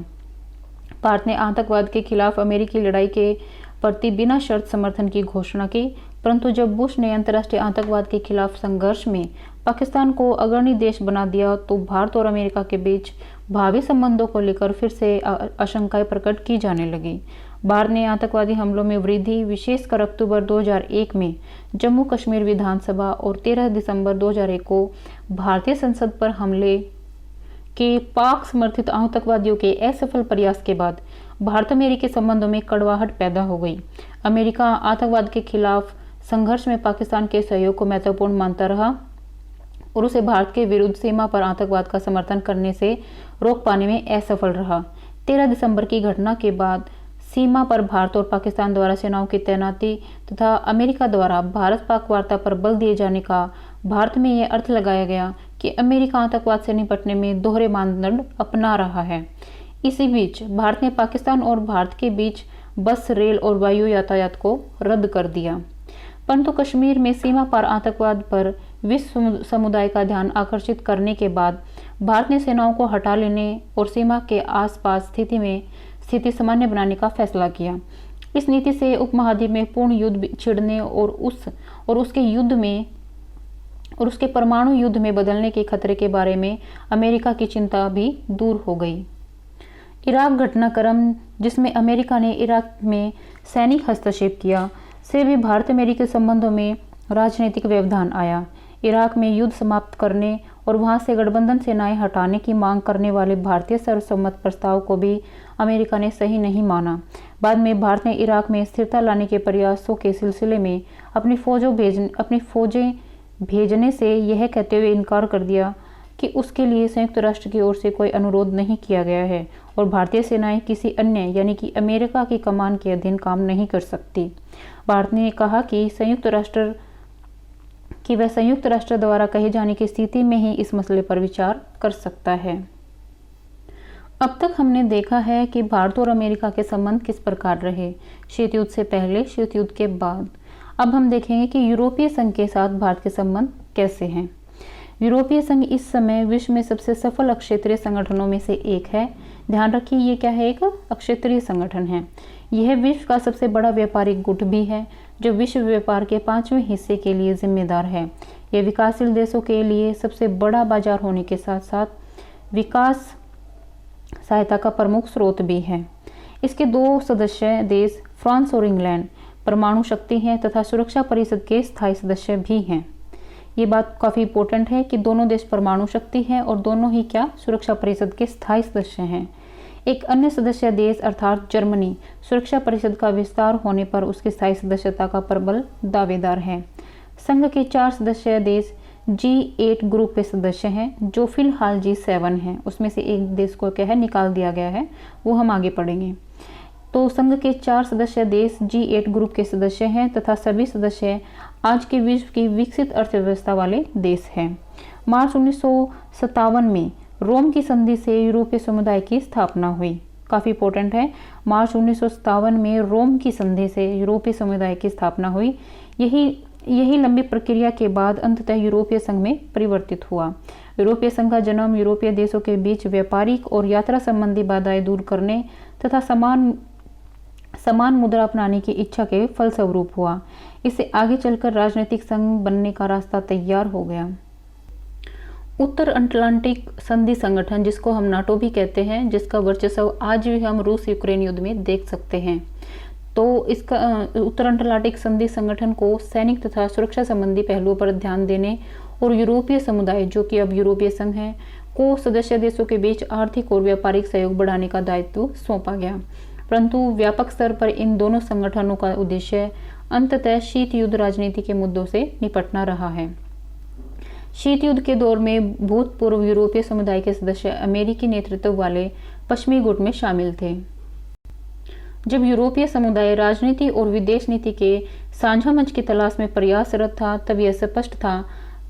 भारत ने आतंकवाद के खिलाफ अमेरिकी लड़ाई के प्रति बिना शर्त समर्थन की घोषणा की, परंतु जब बुश ने अंतर्राष्ट्रीय आतंकवाद के खिलाफ संघर्ष में पाकिस्तान को अग्रणी देश बना दिया, तो भारत और अमेरिका के बीच भावी संबंधों को लेकर फिर से आशंकाएं प्रकट की जाने लगी। भारत ने आतंकवादी हमलों में वृद्धि, विशेषकर अक्टूबर 2001 में जम्मू कश्मीर विधानसभा और 13 दिसंबर 2001 को भारतीय संसद पर हमले के पाक समर्थित आतंकवादियों के असफल प्रयास के बाद भारत अमेरिकी संबंधों में कड़वाहट पैदा हो गई। अमेरिका आतंकवाद के खिलाफ संघर्ष में पाकिस्तान के सहयोग को महत्वपूर्ण मानता रहा और उसे भारत के विरुद्ध सीमा पर आतंकवाद का समर्थन करने से रोक पाने में असफल रहा। 13 दिसंबर की घटना के बाद सीमा पर भारत और पाकिस्तान द्वारा सेनाओं की तैनाती तथा अमेरिका द्वारा भारत पाक वार्ता पर बल दिए जाने का भारत में यह अर्थ लगाया गया कि अमेरिका आतंकवाद से निपटने में दोहरे मानदंड अपना रहा है। इसी बीच भारत ने पाकिस्तान और भारत के बीच बस, रेल और वायु यातायात को रद्द कर दिया, परंतु कश्मीर में सीमा पार आतंकवाद पर विश्व समुदाय का ध्यान आकर्षित करने के बाद भारत ने सेनाओं को हटा लेने और सीमा के आसपास स्थिति सामान्य बनाने का फैसला किया। इस नीति से उपमहाद्वीप में पूर्ण युद्ध छिड़ने और उसके परमाणु युद्ध में बदलने के खतरे के बारे में अमेरिका की चिंता भी दूर हो गई। इराक घटनाक्रम, जिसमें अमेरिका ने इराक में सैनिक हस्तक्षेप किया, से भी भारत अमेरिकी संबंधों में राजनीतिक व्यवधान आया। इराक में युद्ध समाप्त करने और वहां से गठबंधन सेनाएं हटाने की मांग करने वाले भारतीय सर्वसम्मत प्रस्ताव को भी अमेरिका ने सही नहीं माना। बाद में भारत ने इराक में स्थिरता लाने के प्रयासों के सिलसिले में अपनी फौजें भेजने से यह कहते हुए इनकार कर दिया कि उसके लिए संयुक्त राष्ट्र की ओर से कोई अनुरोध नहीं किया गया है और भारतीय सेनाएं किसी अन्य यानी कि अमेरिका की कमान के अधीन काम नहीं कर सकती। भारत ने कहा कि वह संयुक्त राष्ट्र द्वारा कहे जाने की स्थिति में ही इस मसले पर विचार कर सकता है। अब तक हमने देखा है कि भारत और अमेरिका के संबंध किस प्रकार रहे, शीत युद्ध से पहले, शीत युद्ध के बाद। अब हम देखेंगे कि यूरोपीय संघ के साथ भारत के संबंध कैसे हैं। यूरोपीय संघ इस समय विश्व में सबसे सफल अक्षेत्रीय संगठनों में से एक है। ध्यान रखिए, ये क्या है? एक अक्षेत्रीय संगठन है। यह विश्व का सबसे बड़ा व्यापारिक गुट भी है, जो विश्व व्यापार के 5वें हिस्से के लिए जिम्मेदार है। यह विकासशील देशों के लिए सबसे बड़ा बाजार होने के साथ साथ विकास सहायता का प्रमुख स्रोत भी है। इसके 2 सदस्य देश फ्रांस और इंग्लैंड परमाणु शक्ति हैं तथा सुरक्षा परिषद के स्थायी सदस्य भी हैं। ये बात काफ़ी इंपॉर्टेंट है कि दोनों देश परमाणु शक्ति हैं और दोनों ही सुरक्षा परिषद के स्थायी सदस्य हैं। एक अन्य सदस्य देश अर्थात जर्मनी सुरक्षा परिषद का विस्तार होने पर उसकी स्थायी सदस्यता का प्रबल दावेदार है। संघ के 4 सदस्य देश G8 ग्रुप के सदस्य हैं, जो फिलहाल G7 हैं। उसमें से एक देश को निकाल दिया गया है, वो हम आगे पढ़ेंगे। तो संघ के 4 सदस्य देश G8 ग्रुप के सदस्य हैं तथा सभी सदस्य आज के विश्व की विकसित अर्थव्यवस्था वाले देश हैं। मार्च 1957 में रोम की संधि से यूरोपीय समुदाय की स्थापना हुई। काफ़ी इंपॉर्टेंट है, मार्च 1957 में रोम की संधि से यूरोपीय समुदाय की स्थापना हुई। यही लंबी प्रक्रिया के बाद अंततः यूरोपीय संघ में परिवर्तित हुआ। यूरोपीय संघ का जन्म यूरोपीय देशों के बीच व्यापारिक और यात्रा संबंधी बाधाएं दूर करने तथा समान मुद्रा अपनाने की इच्छा के फलस्वरूप हुआ। इससे आगे चलकर राजनीतिक संघ बनने का रास्ता तैयार हो गया। उत्तर अटलांटिक संधि संगठन, जिसको हम नाटो भी कहते हैं, जिसका वर्चस्व आज भी हम रूस यूक्रेन युद्ध में देख सकते हैं। तो इसका उत्तर अटलांटिक संधि संगठन को सैनिक तथा सुरक्षा संबंधी पहलुओं पर ध्यान देने और यूरोपीय समुदाय, जो कि अब यूरोपीय संघ है, को सदस्य देशों के बीच आर्थिक और व्यापारिक सहयोग बढ़ाने का दायित्व सौंपा गया। परंतु व्यापक स्तर पर इन दोनों संगठनों का उद्देश्य अंततः शीत युद्ध राजनीति के मुद्दों से निपटना रहा है। शीत युद्ध के दौर में भूतपूर्व यूरोपीय समुदाय के सदस्य अमेरिकी नेतृत्व वाले पश्चिमी गुट में शामिल थे। जब यूरोपीय समुदाय राजनीति और विदेश नीति के साझा मंच की तलाश में प्रयासरत था, तब यह स्पष्ट था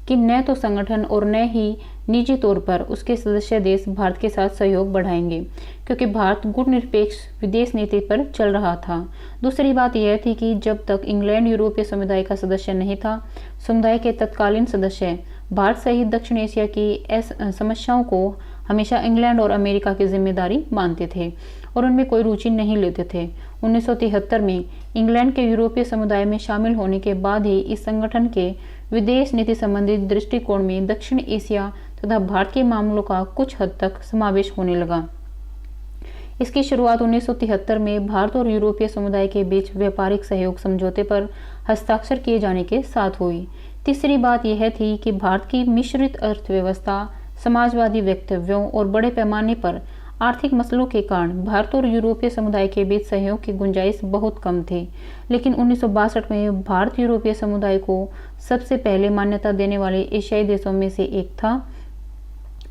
कि न तो संगठन और न ही निजी तौर पर उसके सदस्य देश भारत के साथ सहयोग बढ़ाएंगे, क्योंकि भारत गुटनिरपेक्ष विदेश नीति पर चल रहा था। दूसरी बात यह थी कि जब तक इंग्लैंड यूरोपीय समुदाय का सदस्य नहीं था, समुदाय के तत्कालीन सदस्य भारत सहित दक्षिण एशिया की समस्याओं को हमेशा इंग्लैंड और अमेरिका की जिम्मेदारी मानते थे और उनमें कोई रुचि नहीं लेते थे। 1973 में इंग्लैंड के यूरोपीय समुदाय में शामिल होने के बाद ही इस संगठन के विदेश नीति संबंधी दृष्टिकोण में दक्षिण एशिया तथा भारत के मामलों का कुछ हद तक समावेश होने लगा। इसकी शुरुआत 1973 में भारत और यूरोपीय समुदाय के बीच व्यापारिक सहयोग समझौते पर हस्ताक्षर किए जाने के साथ हुई। तीसरी बात यह थी कि भारत की मिश्रित अर्थव्यवस्था, समाजवादी व्यक्तित्वों और बड़े पैमाने पर आर्थिक मसलों के कारण भारत और यूरोपीय समुदाय के बीच सहयोग की गुंजाइश बहुत कम थी। लेकिन 1962 में भारत यूरोपीय समुदाय को सबसे पहले मान्यता देने वाले एशियाई देशों में से एक था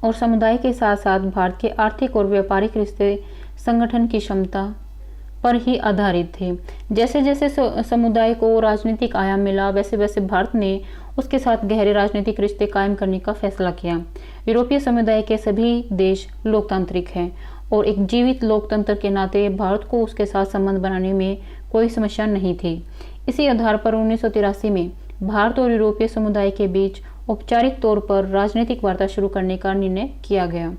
और समुदाय के साथ साथ भारत के आर्थिक और व्यापारिक रिश्ते संगठन की क्षमता पर ही आधारित थे। जैसे जैसे समुदाय को राजनीतिक आयाम मिला, वैसे वैसे भारत ने उसके साथ गहरे राजनीतिक रिश्ते कायम करने का फैसला किया। यूरोपीय समुदाय के सभी देश लोकतांत्रिक हैं और एक जीवित लोकतंत्र के नाते भारत को उसके साथ संबंध बनाने में कोई समस्या नहीं थी। इसी आधार पर 1983 में भारत और यूरोपीय समुदाय के बीच औपचारिक तौर पर राजनीतिक वार्ता शुरू करने का निर्णय किया गया।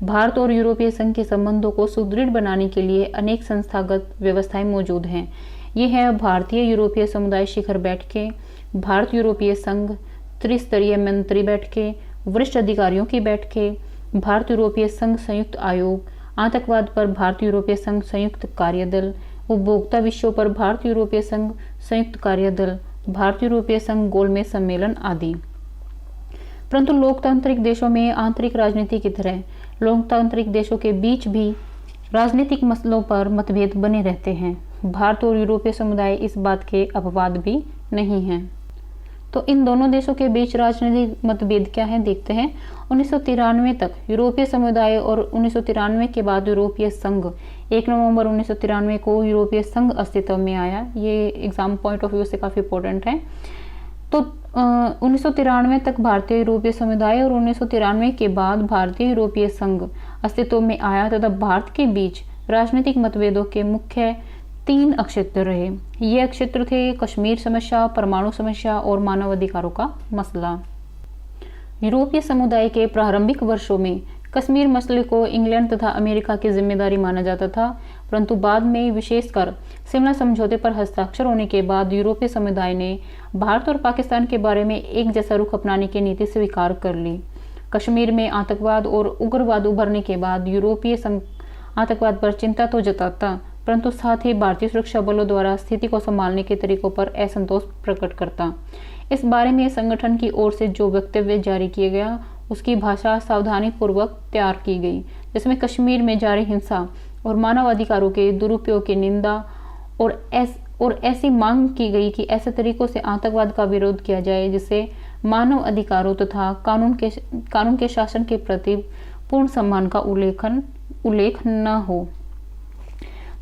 भारत और यूरोपीय संघ के संबंधों को सुदृढ़ बनाने के लिए अनेक संस्थागत व्यवस्थाएं मौजूद हैं। ये है भारतीय यूरोपीय समुदाय शिखर बैठकें, भारत यूरोपीय संघ त्रिस्तरीय मंत्री बैठकें, वरिष्ठ अधिकारियों की बैठकें, भारत यूरोपीय संघ संयुक्त आयोग, आतंकवाद पर भारत यूरोपीय संघ संयुक्त कार्यदल, उपभोक्ता विषयों पर भारत यूरोपीय संघ संयुक्त कार्यदल, भारत यूरोपीय संघ गोलमेज सम्मेलन आदि। परंतु लोकतांत्रिक देशों में आंतरिक राजनीति की तरह लोकतांत्रिक देशों के बीच भी राजनीतिक मसलों पर मतभेद बने रहते हैं। भारत और यूरोपीय समुदाय इस बात के अपवाद भी नहीं हैं। तो इन दोनों देशों के बीच राजनीतिक मतभेद क्या है, देखते हैं। 1993 तक यूरोपीय समुदाय और 1993 के बाद यूरोपीय संघ, 1 नवंबर 1993 को यूरोपीय संघ अस्तित्व में आया। ये एग्जाम पॉइंट ऑफ व्यू से काफ़ी इंपॉर्टेंट है। तो 1993 तक भारतीय यूरोपीय समुदाय और 1993 के बाद भारतीय यूरोपीय संघ अस्तित्व में आया तथा भारत के बीच राजनीतिक मतभेदों के मुख्य 3 अक्षेत्र रहे। ये अक्षेत्र थे कश्मीर समस्या, परमाणु समस्या और मानव अधिकारों का मसला। यूरोपीय समुदाय के प्रारंभिक वर्षों में कश्मीर मसले को इंग्लैंड तथा अमेरिका की जिम्मेदारी माना जाता था, परंतु बाद में विशेषकर शिमला समझौते पर हस्ताक्षर होने के बाद यूरोपीय समुदाय ने भारत और पाकिस्तान के बारे में एक जैसा रुख अपनाने की नीति स्वीकार कर ली। कश्मीर में आतंकवाद और उग्रवाद उभरने के बाद यूरोपीय संघ आतंकवाद पर चिंता तो जताता, परंतु साथ ही भारतीय सुरक्षा बलों द्वारा स्थिति को संभालने के तरीकों पर असंतोष प्रकट करता। इस बारे में संगठन की ओर से जो वक्तव्य जारी किया गया, उसकी भाषा सावधानी पूर्वक तैयार की गई, जिसमें कश्मीर में जारी हिंसा और मानव अधिकारों के दुरुपयोग की निंदा और ऐसी मांग की गई कि ऐसे तरीकों से आतंकवाद का विरोध किया जाए जिससे मानव अधिकारों तथा कानून के शासन के प्रति पूर्ण सम्मान का उल्लेख न हो।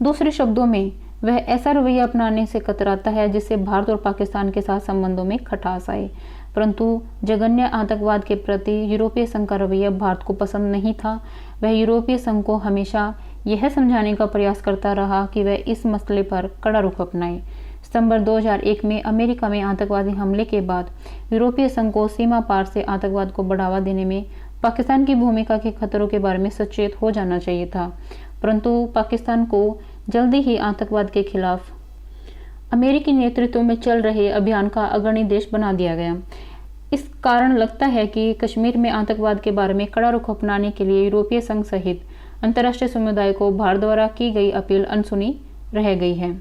दूसरे शब्दों में, वह ऐसा रवैया अपनाने से कतराता है जिससे भारत और पाकिस्तान के साथ संबंधों में खटास आए। परंतु जघन्य आतंकवाद के प्रति यूरोपीय संघ का रवैया भारत को पसंद नहीं था। वह यूरोपीय संघ को हमेशा यह समझाने का प्रयास करता रहा कि वह इस मसले पर कड़ा रुख अपनाए। सितंबर 2001 में अमेरिका में आतंकवादी हमले के बाद यूरोपीय संघ को सीमा पार से आतंकवाद को बढ़ावा देने में पाकिस्तान की भूमिका के खतरों के बारे में सचेत हो जाना चाहिए था, परंतु पाकिस्तान को जल्दी ही आतंकवाद के खिलाफ अमेरिकी नेतृत्व में चल रहे अभियान का अग्रणी देश बना दिया गया। इस कारण लगता है कि कश्मीर में आतंकवाद के बारे में कड़ा रुख अपनाने के लिए यूरोपीय संघ सहित अंतर्राष्ट्रीय समुदाय को भारत द्वारा की गई अपील अनसुनी रह गई है।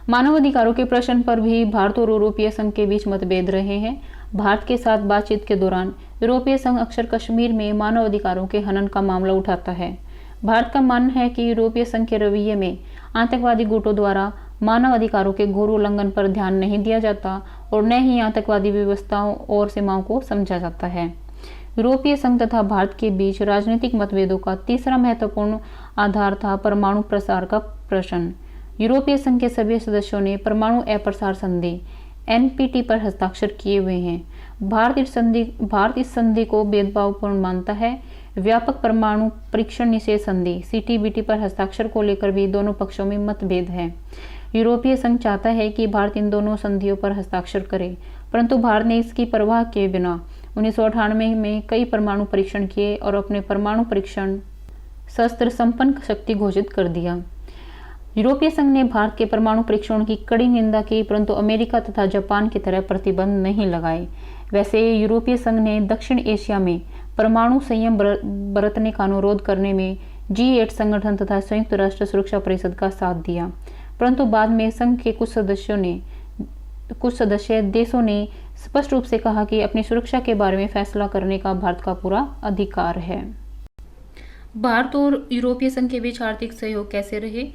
मानव अधिकारों के प्रश्न पर भी भारत और यूरोपीय संघ के बीच मतभेद रहे हैं। भारत के साथ बातचीत के दौरान यूरोपीय संघ अक्सर कश्मीर में मानव अधिकारों के हनन का मामला उठाता है। भारत का मानना है कि यूरोपीय संघ के रवैये में आतंकवादी गुटों द्वारा मानव अधिकारों के घोर उल्लंघन पर ध्यान नहीं दिया जाता और न ही आतंकवादी व्यवस्थाओं और सीमाओं को समझा जाता है। यूरोपीय संघ तथा भारत के बीच राजनीतिक मतभेदों का तीसरा महत्वपूर्ण आधार था परमाणु प्रसार का प्रश्न। यूरोपीय संघ के सभी सदस्यों ने परमाणु अप्रसार संधि NPT पर हस्ताक्षर किए हुए हैं। भारत इस संधि को भेदभावपूर्ण मानता है। व्यापक परमाणु परीक्षण निषेध संधि CTBT पर हस्ताक्षर को लेकर भी दोनों पक्षों में मतभेद है। यूरोपीय संघ चाहता है कि भारत इन दोनों संधियों पर हस्ताक्षर करे, परंतु भारत ने इसकी परवाह किए बिना 1998 में कई परमाणु परीक्षण किए और अपने परमाणु परीक्षण शस्त्र संपन्न शक्ति घोषित कर दिया। यूरोपीय संघ ने भारत के परमाणु परीक्षणों की कड़ी निंदा की, परंतु अमेरिका तथा जापान की तरह प्रतिबंध नहीं लगाए। वैसे यूरोपीय संघ ने दक्षिण एशिया में परमाणु संयम बरतने का अनुरोध करने में G8 संगठन तथा संयुक्त राष्ट्र सुरक्षा परिषद का साथ दिया, परंतु बाद में संघ के कुछ सदस्य देशों ने स्पष्ट रूप से कहा कि अपनी सुरक्षा के बारे में फैसला करने का भारत का पूरा अधिकार है। भारत और यूरोपीय संघ के बीच आर्थिक सहयोग कैसे रहे?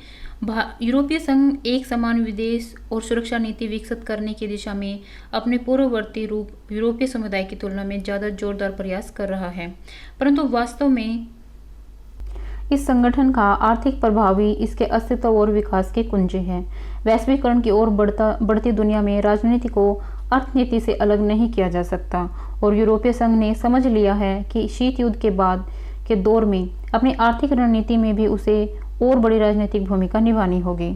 यूरोपीय संघ एक समान विदेश और सुरक्षा नीति विकसित करने की दिशा में अपने पूर्ववर्ती रूप यूरोपीय समुदाय की तुलना में ज़्यादा जोरदार प्रयास कर रहा है, परंतु वास्तव में इस संगठन का आर्थिक प्रभाव ही इसके अस्तित्व और विकास की कुंजी है। वैश्वीकरण की ओर बढ़ती दुनिया में राजनीति को अर्थनीति से अलग नहीं किया जा सकता और यूरोपीय संघ ने समझ लिया है कि शीत युद्ध के बाद के दौर में अपनी आर्थिक रणनीति में भी उसे और बड़ी राजनीतिक भूमिका निभानी होगी।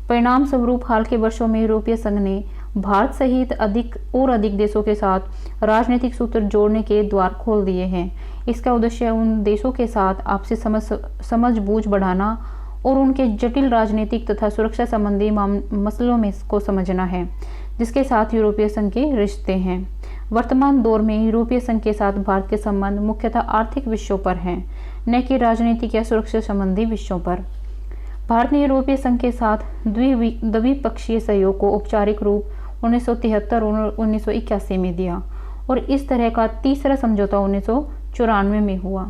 परिणाम स्वरूप हाल के वर्षों में यूरोपीय संघ ने भारत सहित अधिक देशों के साथ राजनीतिक सूत्र जोड़ने के द्वार खोल दिए हैं। इसका उद्देश्य उन देशों के साथ आपसी समझ बूझ बढ़ाना और उनके जटिल राजनीतिक तथा सुरक्षा संबंधी मसलों में को समझना है, जिसके साथ यूरोपीय संघ के रिश्ते हैं। वर्तमान दौर में यूरोपीय संघ के साथ भारत के संबंध मुख्यतः आर्थिक विषयों पर हैं, न कि राजनीतिक या सुरक्षा संबंधी विषयों पर। भारत ने यूरोपीय संघ के साथ द्विपक्षीय सहयोग को औपचारिक रूप 1973 और 1981 में दिया और इस तरह का तीसरा समझौता 1994 में हुआ।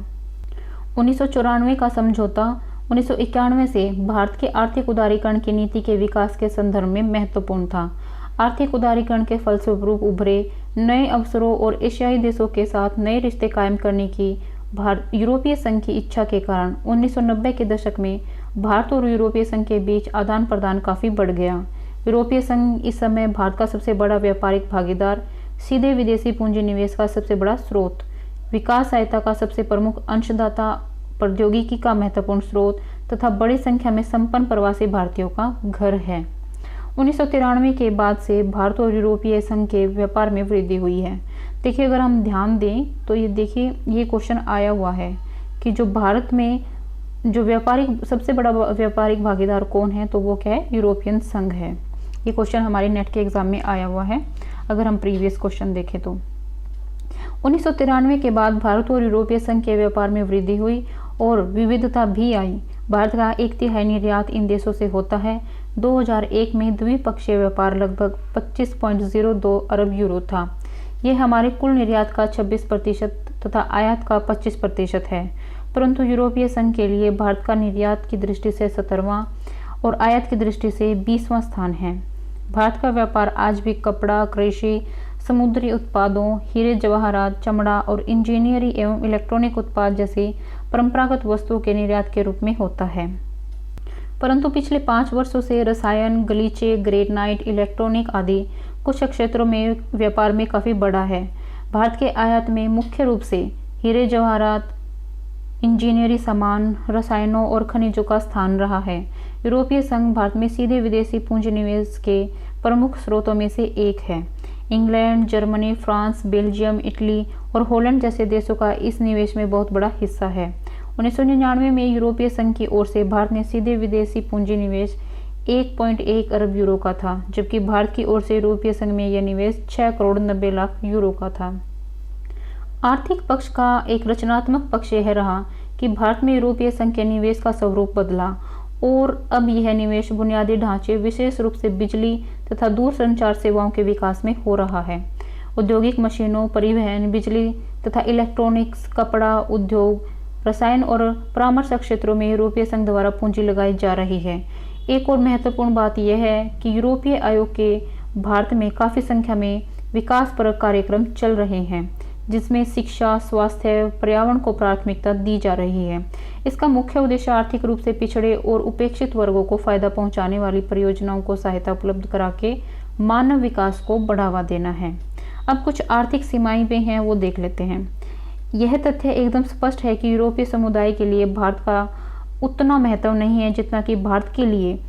1994 का समझौता 1991 से भारत के आर्थिक उदारीकरण की नीति के विकास के संदर्भ में महत्वपूर्ण था। आर्थिक उदारीकरण के फलस्वरूप उभरे नए अवसरों और एशियाई देशों के साथ नए रिश्ते कायम करने की यूरोपीय संघ की इच्छा के कारण 1990 के दशक में भारत और यूरोपीय संघ के बीच आदान प्रदान काफ़ी बढ़ गया। यूरोपीय संघ इस समय भारत का सबसे बड़ा व्यापारिक भागीदार, सीधे विदेशी पूंजी निवेश का सबसे बड़ा स्रोत, विकास सहायता का सबसे प्रमुख अंशदाता, प्रौद्योगिकी का महत्वपूर्ण स्रोत तथा बड़ी संख्या में संपन्न प्रवासी भारतीयों का घर है। 1993 के बाद से भारत और यूरोपीय संघ के व्यापार में वृद्धि हुई है। देखिए, अगर हम ध्यान दें तो ये देखिए, ये क्वेश्चन आया हुआ है कि जो भारत में जो सबसे बड़ा व्यापारिक भागीदार कौन है, तो वो क्या है? यूरोपियन संघ है। ये क्वेश्चन हमारे नेट के एग्जाम में आया हुआ है। अगर हम प्रीवियस क्वेश्चन देखें तो 1993 के बाद भारत और यूरोपीय संघ के व्यापार में वृद्धि हुई और विविधता भी आई। भारत का 1/3 निर्यात इन देशों से होता है। 2001 में द्विपक्षीय व्यापार लगभग 25.02 अरब यूरो था। यह हमारे कुल निर्यात का 26% तथा आयात का 25% है, परंतु यूरोपीय संघ के लिए भारत का निर्यात की दृष्टि से 17वां और आयात की दृष्टि से 20वां स्थान है। भारत का व्यापार आज भी कपड़ा, कृषि, समुद्री उत्पादों, हीरे जवाहरात, चमड़ा और इंजीनियरिंग एवं इलेक्ट्रॉनिक उत्पाद जैसी परंपरागत वस्तुओं के निर्यात के रूप में होता है, परंतु पिछले 5 वर्षों से रसायन, गलीचे, ग्रेनाइट, इलेक्ट्रॉनिक आदि कुछ क्षेत्रों में व्यापार में काफ़ी बढ़ा है। भारत के आयात में मुख्य रूप से हीरे जवाहरात, इंजीनियरिंग सामान, रसायनों और खनिजों का स्थान रहा है। यूरोपीय संघ भारत में सीधे विदेशी पूंजी निवेश के प्रमुख स्रोतों में से एक है। England, Germany, France, Belgium, Italy और हॉलैंड जैसे देशों का इस निवेश में बहुत बड़ा हिस्सा है। 1999 में यूरोपीय संघ की ओर से भारत में सीधे विदेशी पूंजी निवेश 1.1 अरब यूरो का था, जबकि भारत की ओर से यूरोपीय संघ में यह निवेश 6 करोड़ 90 लाख यूरो का था। आर्थिक पक्ष का एक रचनात्मक पक्ष यह रहा कि भारत में यूरोपीय संघ के निवेश का स्वरूप बदला और अब यह निवेश बुनियादी ढांचे, विशेष रूप से बिजली तथा दूरसंचार सेवाओं के विकास में हो रहा है। औद्योगिक मशीनों, परिवहन, बिजली तथा इलेक्ट्रॉनिक्स, कपड़ा उद्योग, रसायन और परामर्श क्षेत्रों में यूरोपीय संघ द्वारा पूंजी लगाई जा रही है। एक और महत्वपूर्ण बात यह है कि यूरोपीय आयोग के भारत में काफ़ी संख्या में विकासपरक कार्यक्रम चल रहे हैं, जिसमें शिक्षा, स्वास्थ्य, पर्यावरण को प्राथमिकता दी जा रही है। इसका मुख्य उद्देश्य आर्थिक रूप से पिछड़े और उपेक्षित वर्गों को फायदा पहुंचाने वाली परियोजनाओं को सहायता उपलब्ध करा के मानव विकास को बढ़ावा देना है। अब कुछ आर्थिक सीमाएं भी हैं, वो देख लेते हैं। यह तथ्य एकदम स्पष्ट है कि यूरोपीय समुदाय के लिए भारत का उतना महत्व नहीं है जितना कि भारत के लिए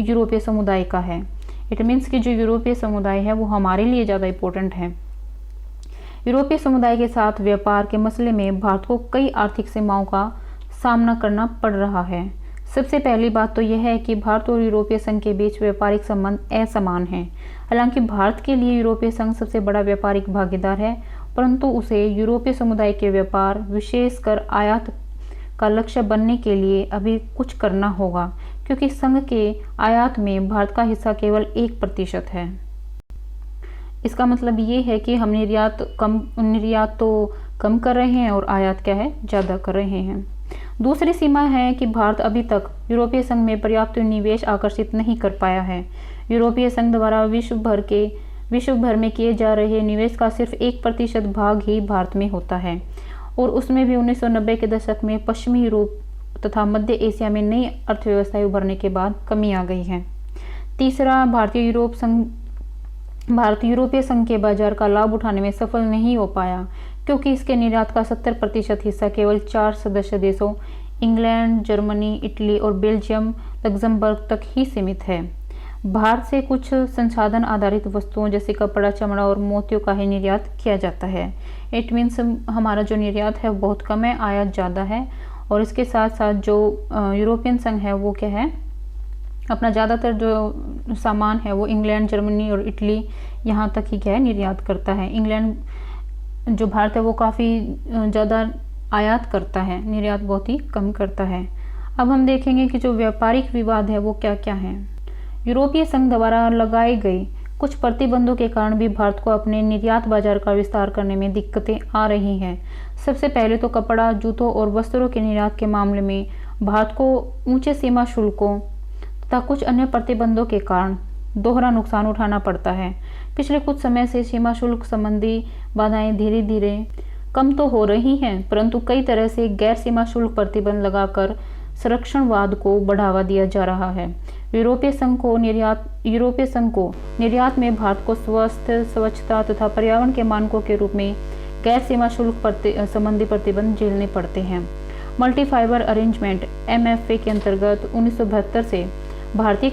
यूरोपीय समुदाय का है। इट मीन्स कि जो यूरोपीय समुदाय है वो हमारे लिए ज़्यादा इम्पोर्टेंट है। यूरोपीय समुदाय के साथ व्यापार के मसले में भारत को कई आर्थिक सीमाओं का सामना करना पड़ रहा है। सबसे पहली बात तो यह है कि भारत और यूरोपीय संघ के बीच व्यापारिक संबंध असमान हैं। हालांकि भारत के लिए यूरोपीय संघ सबसे बड़ा व्यापारिक भागीदार है, परंतु उसे यूरोपीय समुदाय के व्यापार, विशेषकर आयात का लक्ष्य बनने के लिए अभी कुछ करना होगा, क्योंकि संघ के आयात में भारत का हिस्सा केवल 1% है। इसका मतलब ये है कि हम निर्यात तो कम कर रहे हैं और आयात क्या है, ज़्यादा कर रहे हैं। दूसरी सीमा है कि भारत अभी तक यूरोपीय संघ में पर्याप्त निवेश आकर्षित नहीं कर पाया है। यूरोपीय संघ द्वारा विश्व भर में किए जा रहे निवेश का सिर्फ 1% भाग ही भारत में होता है, और उसमें भी 1990 के दशक में पश्चिमी यूरोप तथा मध्य एशिया में नई अर्थव्यवस्थाएं उभरने के बाद कमी आ गई है। तीसरा, भारत यूरोपीय संघ के बाजार का लाभ उठाने में सफल नहीं हो पाया, क्योंकि इसके निर्यात का 70% हिस्सा केवल 4 सदस्य देशों इंग्लैंड, जर्मनी, इटली और बेल्जियम, लग्जमबर्ग तक ही सीमित है। भारत से कुछ संसाधन आधारित वस्तुओं जैसे कपड़ा, चमड़ा और मोतियों का ही निर्यात किया जाता है। इट मीन्स हमारा जो निर्यात है बहुत कम है, आयात ज़्यादा है। और इसके साथ साथ जो यूरोपियन संघ है वो क्या है, अपना ज़्यादातर जो सामान है वो इंग्लैंड, जर्मनी और इटली यहाँ तक ही क्या है, निर्यात करता है। इंग्लैंड जो भारत है वो काफ़ी ज़्यादा आयात करता है, निर्यात बहुत ही कम करता है। अब हम देखेंगे कि जो व्यापारिक विवाद है वो क्या क्या है। यूरोपीय संघ द्वारा लगाए गए कुछ प्रतिबंधों के कारण भी भारत को अपने निर्यात बाजार का विस्तार करने में दिक्कतें आ रही हैं। सबसे पहले तो कपड़ा, जूतों और वस्त्रों के निर्यात के मामले में भारत को ऊंचे सीमा शुल्कों तथा कुछ अन्य प्रतिबंधों के कारण दोहरा नुकसान उठाना पड़ता है। पिछले कुछ समय से सीमा शुल्क संबंधी बाधाएं धीरे धीरे कम तो हो रही हैं, परंतु कई तरह से गैर सीमा शुल्क प्रतिबंध लगाकर संरक्षणवाद को बढ़ावा दिया जा रहा है। यूरोपीय संघ को निर्यात में भारत को स्वास्थ्य, स्वच्छता तथा पर्यावरण के मानकों के रूप में गैर सीमा शुल्क संबंधी प्रतिबंध झेलने पड़ते हैं। मल्टी फाइबर अरेंजमेंट MFA के अंतर्गत 1972 से भारतीय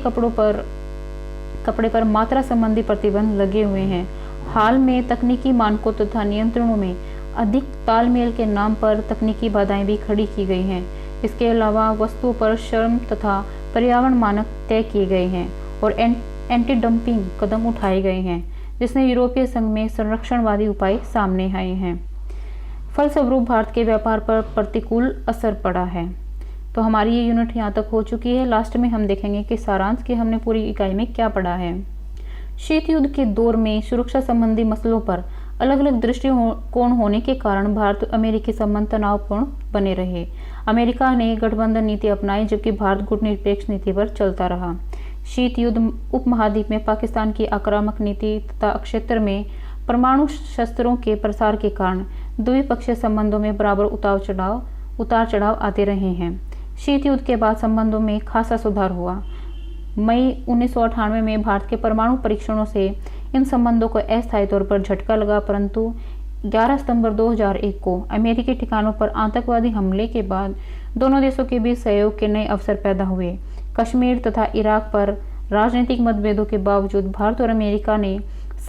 कपड़े पर मात्रा संबंधी प्रतिबंध लगे हुए हैं। हाल में तकनीकी मानकों तथा नियंत्रणों में अधिक तालमेल के नाम पर तकनीकी बाधाएं भी खड़ी की गई हैं। इसके अलावा वस्तुओं पर श्रम तथा पर्यावरण मानक तय किए गए हैं और एंटी डंपिंग कदम उठाए गए हैं, जिसने यूरोपीय संघ में संरक्षणवादी उपाय सामने आए हैं। फलस्वरूप भारत के व्यापार पर प्रतिकूल असर पड़ा है। तो हमारी ये यूनिट यहाँ तक हो चुकी है। लास्ट में हम देखेंगे कि सारांश के हमने पूरी इकाई में क्या पढ़ा है। शीत युद्ध के दौर में सुरक्षा संबंधी मसलों पर अलग अलग दृष्टिकोण होने के कारण भारत अमेरिकी संबंध तनावपूर्ण बने रहे। अमेरिका ने गठबंधन नीति अपनाई, जबकि भारत गुटनिरपेक्ष नीति पर चलता रहा। शीत युद्ध उपमहाद्वीप में पाकिस्तान की आक्रामक नीति तथा क्षेत्र में परमाणु शस्त्रों के प्रसार के कारण द्विपक्षीय संबंधों में बराबर उतार चढ़ाव आते रहे हैं। शीत युद्ध के बाद संबंधों में खासा सुधार हुआ। मई 1998 में भारत के परमाणु परीक्षणों से इन संबंधों को अस्थायी तौर पर झटका लगा, परंतु 11 सितंबर 2001 को अमेरिकी ठिकानों पर आतंकवादी हमले के बाद दोनों देशों के बीच सहयोग के नए अवसर पैदा हुए। कश्मीर तथा इराक पर राजनीतिक मतभेदों के बावजूद भारत और अमेरिका ने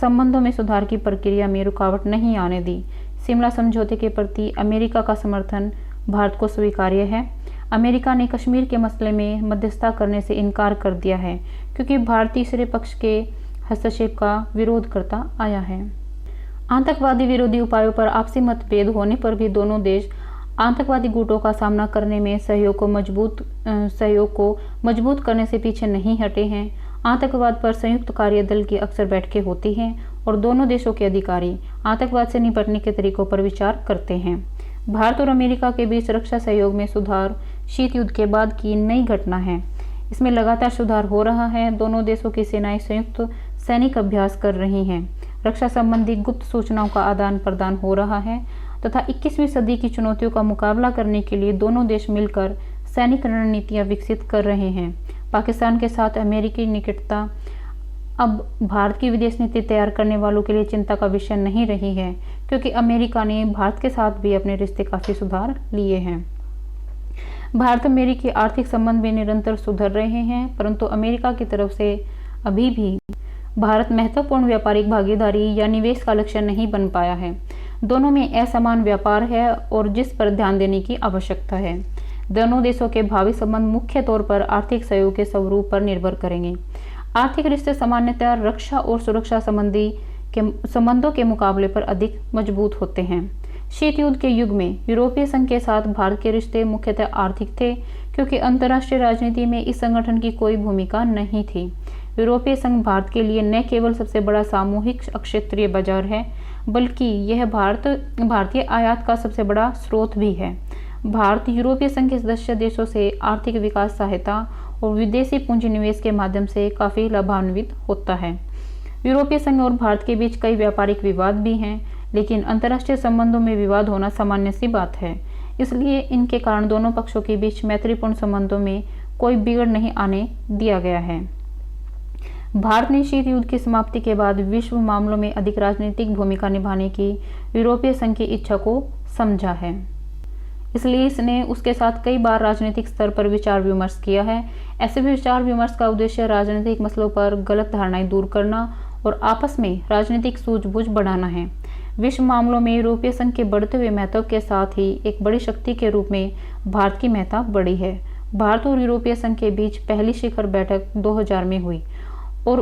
संबंधों में सुधार की प्रक्रिया में रुकावट नहीं आने दी। शिमला समझौते के प्रति अमेरिका का समर्थन भारत को स्वीकार्य है। अमेरिका ने कश्मीर के मसले में मध्यस्थता करने से इनकार कर दिया है, क्योंकि भारत तीसरे पक्ष के हस्तक्षेप का विरोध करता आया है। आतंकवादी विरोधी उपायों पर आपसी मतभेद होने पर भी दोनों देश आतंकवादी गुटों का सामना करने में सहयोग को मजबूत करने से पीछे नहीं हटे हैं। आतंकवाद पर संयुक्त कार्य दल की अक्सर बैठकें होती हैं और दोनों देशों के अधिकारी आतंकवाद से निपटने के तरीकों पर विचार करते हैं। भारत और अमेरिका के बीच रक्षा सहयोग में सुधार शीत युद्ध के बाद की नई घटना है। इसमें लगातार सुधार हो रहा है। दोनों देशों की सेनाएं संयुक्त सैनिक अभ्यास कर रही हैं। रक्षा संबंधी गुप्त सूचनाओं का आदान प्रदान हो रहा है तथा 21वीं सदी की चुनौतियों का मुकाबला करने के लिए दोनों देश मिलकर सैनिक रणनीतियां विकसित कर रहे हैं। पाकिस्तान के साथ अमेरिकी निकटता अब भारत की विदेश नीति तैयार करने वालों के लिए चिंता का विषय नहीं रही है, क्योंकि अमेरिका ने भारत के साथ भी अपने रिश्ते काफ़ी सुधार लिए हैं। भारत अमेरिकी आर्थिक संबंध भी निरंतर सुधर रहे हैं, परंतु अमेरिका की तरफ से अभी भी भारत महत्वपूर्ण व्यापारिक भागीदारी या निवेश का लक्ष्य नहीं बन पाया है। दोनों में असमान व्यापार है और जिस पर ध्यान देने की आवश्यकता है। दोनों देशों के भावी संबंध मुख्य तौर पर आर्थिक सहयोग के स्वरूप पर निर्भर करेंगे। आर्थिक रिश्ते सामान्यतः रक्षा और सुरक्षा संबंधी के संबंधों के मुकाबले पर अधिक मजबूत होते हैं। शीत युद्ध के युग में यूरोपीय संघ के साथ भारत के रिश्ते मुख्यतः आर्थिक थे, क्योंकि अंतर्राष्ट्रीय राजनीति में इस संगठन की कोई भूमिका नहीं थी। यूरोपीय संघ भारत के लिए न केवल सबसे बड़ा सामूहिक क्षेत्रीय बाजार है, बल्कि यह भारतीय आयात का सबसे बड़ा स्रोत भी है। भारत यूरोपीय संघ के सदस्य देशों से आर्थिक विकास सहायता और विदेशी पूंजी निवेश के माध्यम से काफ़ी लाभान्वित होता है। यूरोपीय संघ और भारत के बीच कई व्यापारिक विवाद भी हैं, लेकिन अंतर्राष्ट्रीय संबंधों में विवाद होना सामान्य सी बात है। इसलिए इनके कारण दोनों पक्षों के बीच मैत्रीपूर्ण संबंधों में कोई बिगड़ नहीं आने दिया गया है। भारत ने शीत युद्ध की समाप्ति के बाद विश्व मामलों में अधिक राजनीतिक भूमिका निभाने की यूरोपीय संघ की इच्छा को समझा है, इसलिए इसने उसके साथ कई बार राजनीतिक स्तर पर विचार विमर्श किया है। ऐसे विचार विमर्श का उद्देश्य राजनीतिक मसलों पर गलत धारणाएं दूर करना और आपस में राजनीतिक सूझबूझ बढ़ाना है। विश्व मामलों में यूरोपीय संघ के बढ़ते हुए महत्व के साथ ही एक बड़ी शक्ति के रूप में भारत की महत्ता बढ़ी है। भारत और यूरोपीय संघ के बीच पहली शिखर बैठक 2000 में हुई और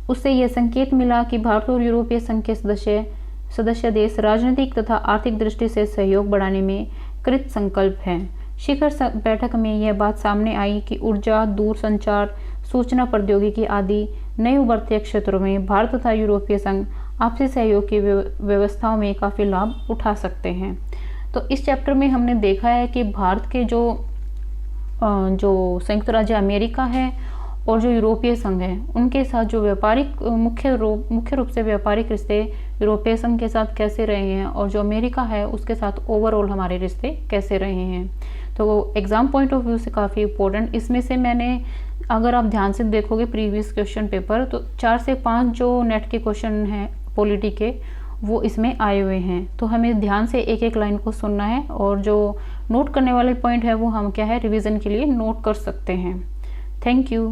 उससे यह संकेत मिला कि भारत और यूरोपीय संघ के सदस्य देश राजनीतिक तथा आर्थिक दृष्टि से सहयोग बढ़ाने में कृत संकल्प हैं। शिखर बैठक में यह बात सामने आई कि ऊर्जा, दूरसंचार, सूचना प्रौद्योगिकी आदि नए उभरते क्षेत्रों में भारत तथा यूरोपीय संघ आपसी सहयोग की व्यवस्थाओं में काफ़ी लाभ उठा सकते हैं। तो इस चैप्टर में हमने देखा है कि भारत के जो संयुक्त राज्य अमेरिका है और जो यूरोपीय संघ है, उनके साथ जो व्यापारिक मुख्य रूप से व्यापारिक रिश्ते यूरोपीय संघ के साथ कैसे रहे हैं और जो अमेरिका है उसके साथ ओवरऑल हमारे रिश्ते कैसे रहे हैं। तो एग्ज़ाम पॉइंट ऑफ व्यू से काफ़ी इंपॉर्टेंट, इसमें से मैंने अगर आप ध्यान से देखोगे प्रीवियस क्वेश्चन पेपर, तो 4 से 5 जो नेट के क्वेश्चन हैं पॉलिटी के वो इसमें आए हुए हैं। तो हमें ध्यान से एक एक लाइन को सुनना है और जो नोट करने वाले पॉइंट है वो हम क्या है रिवीजन के लिए नोट कर सकते हैं। Thank you.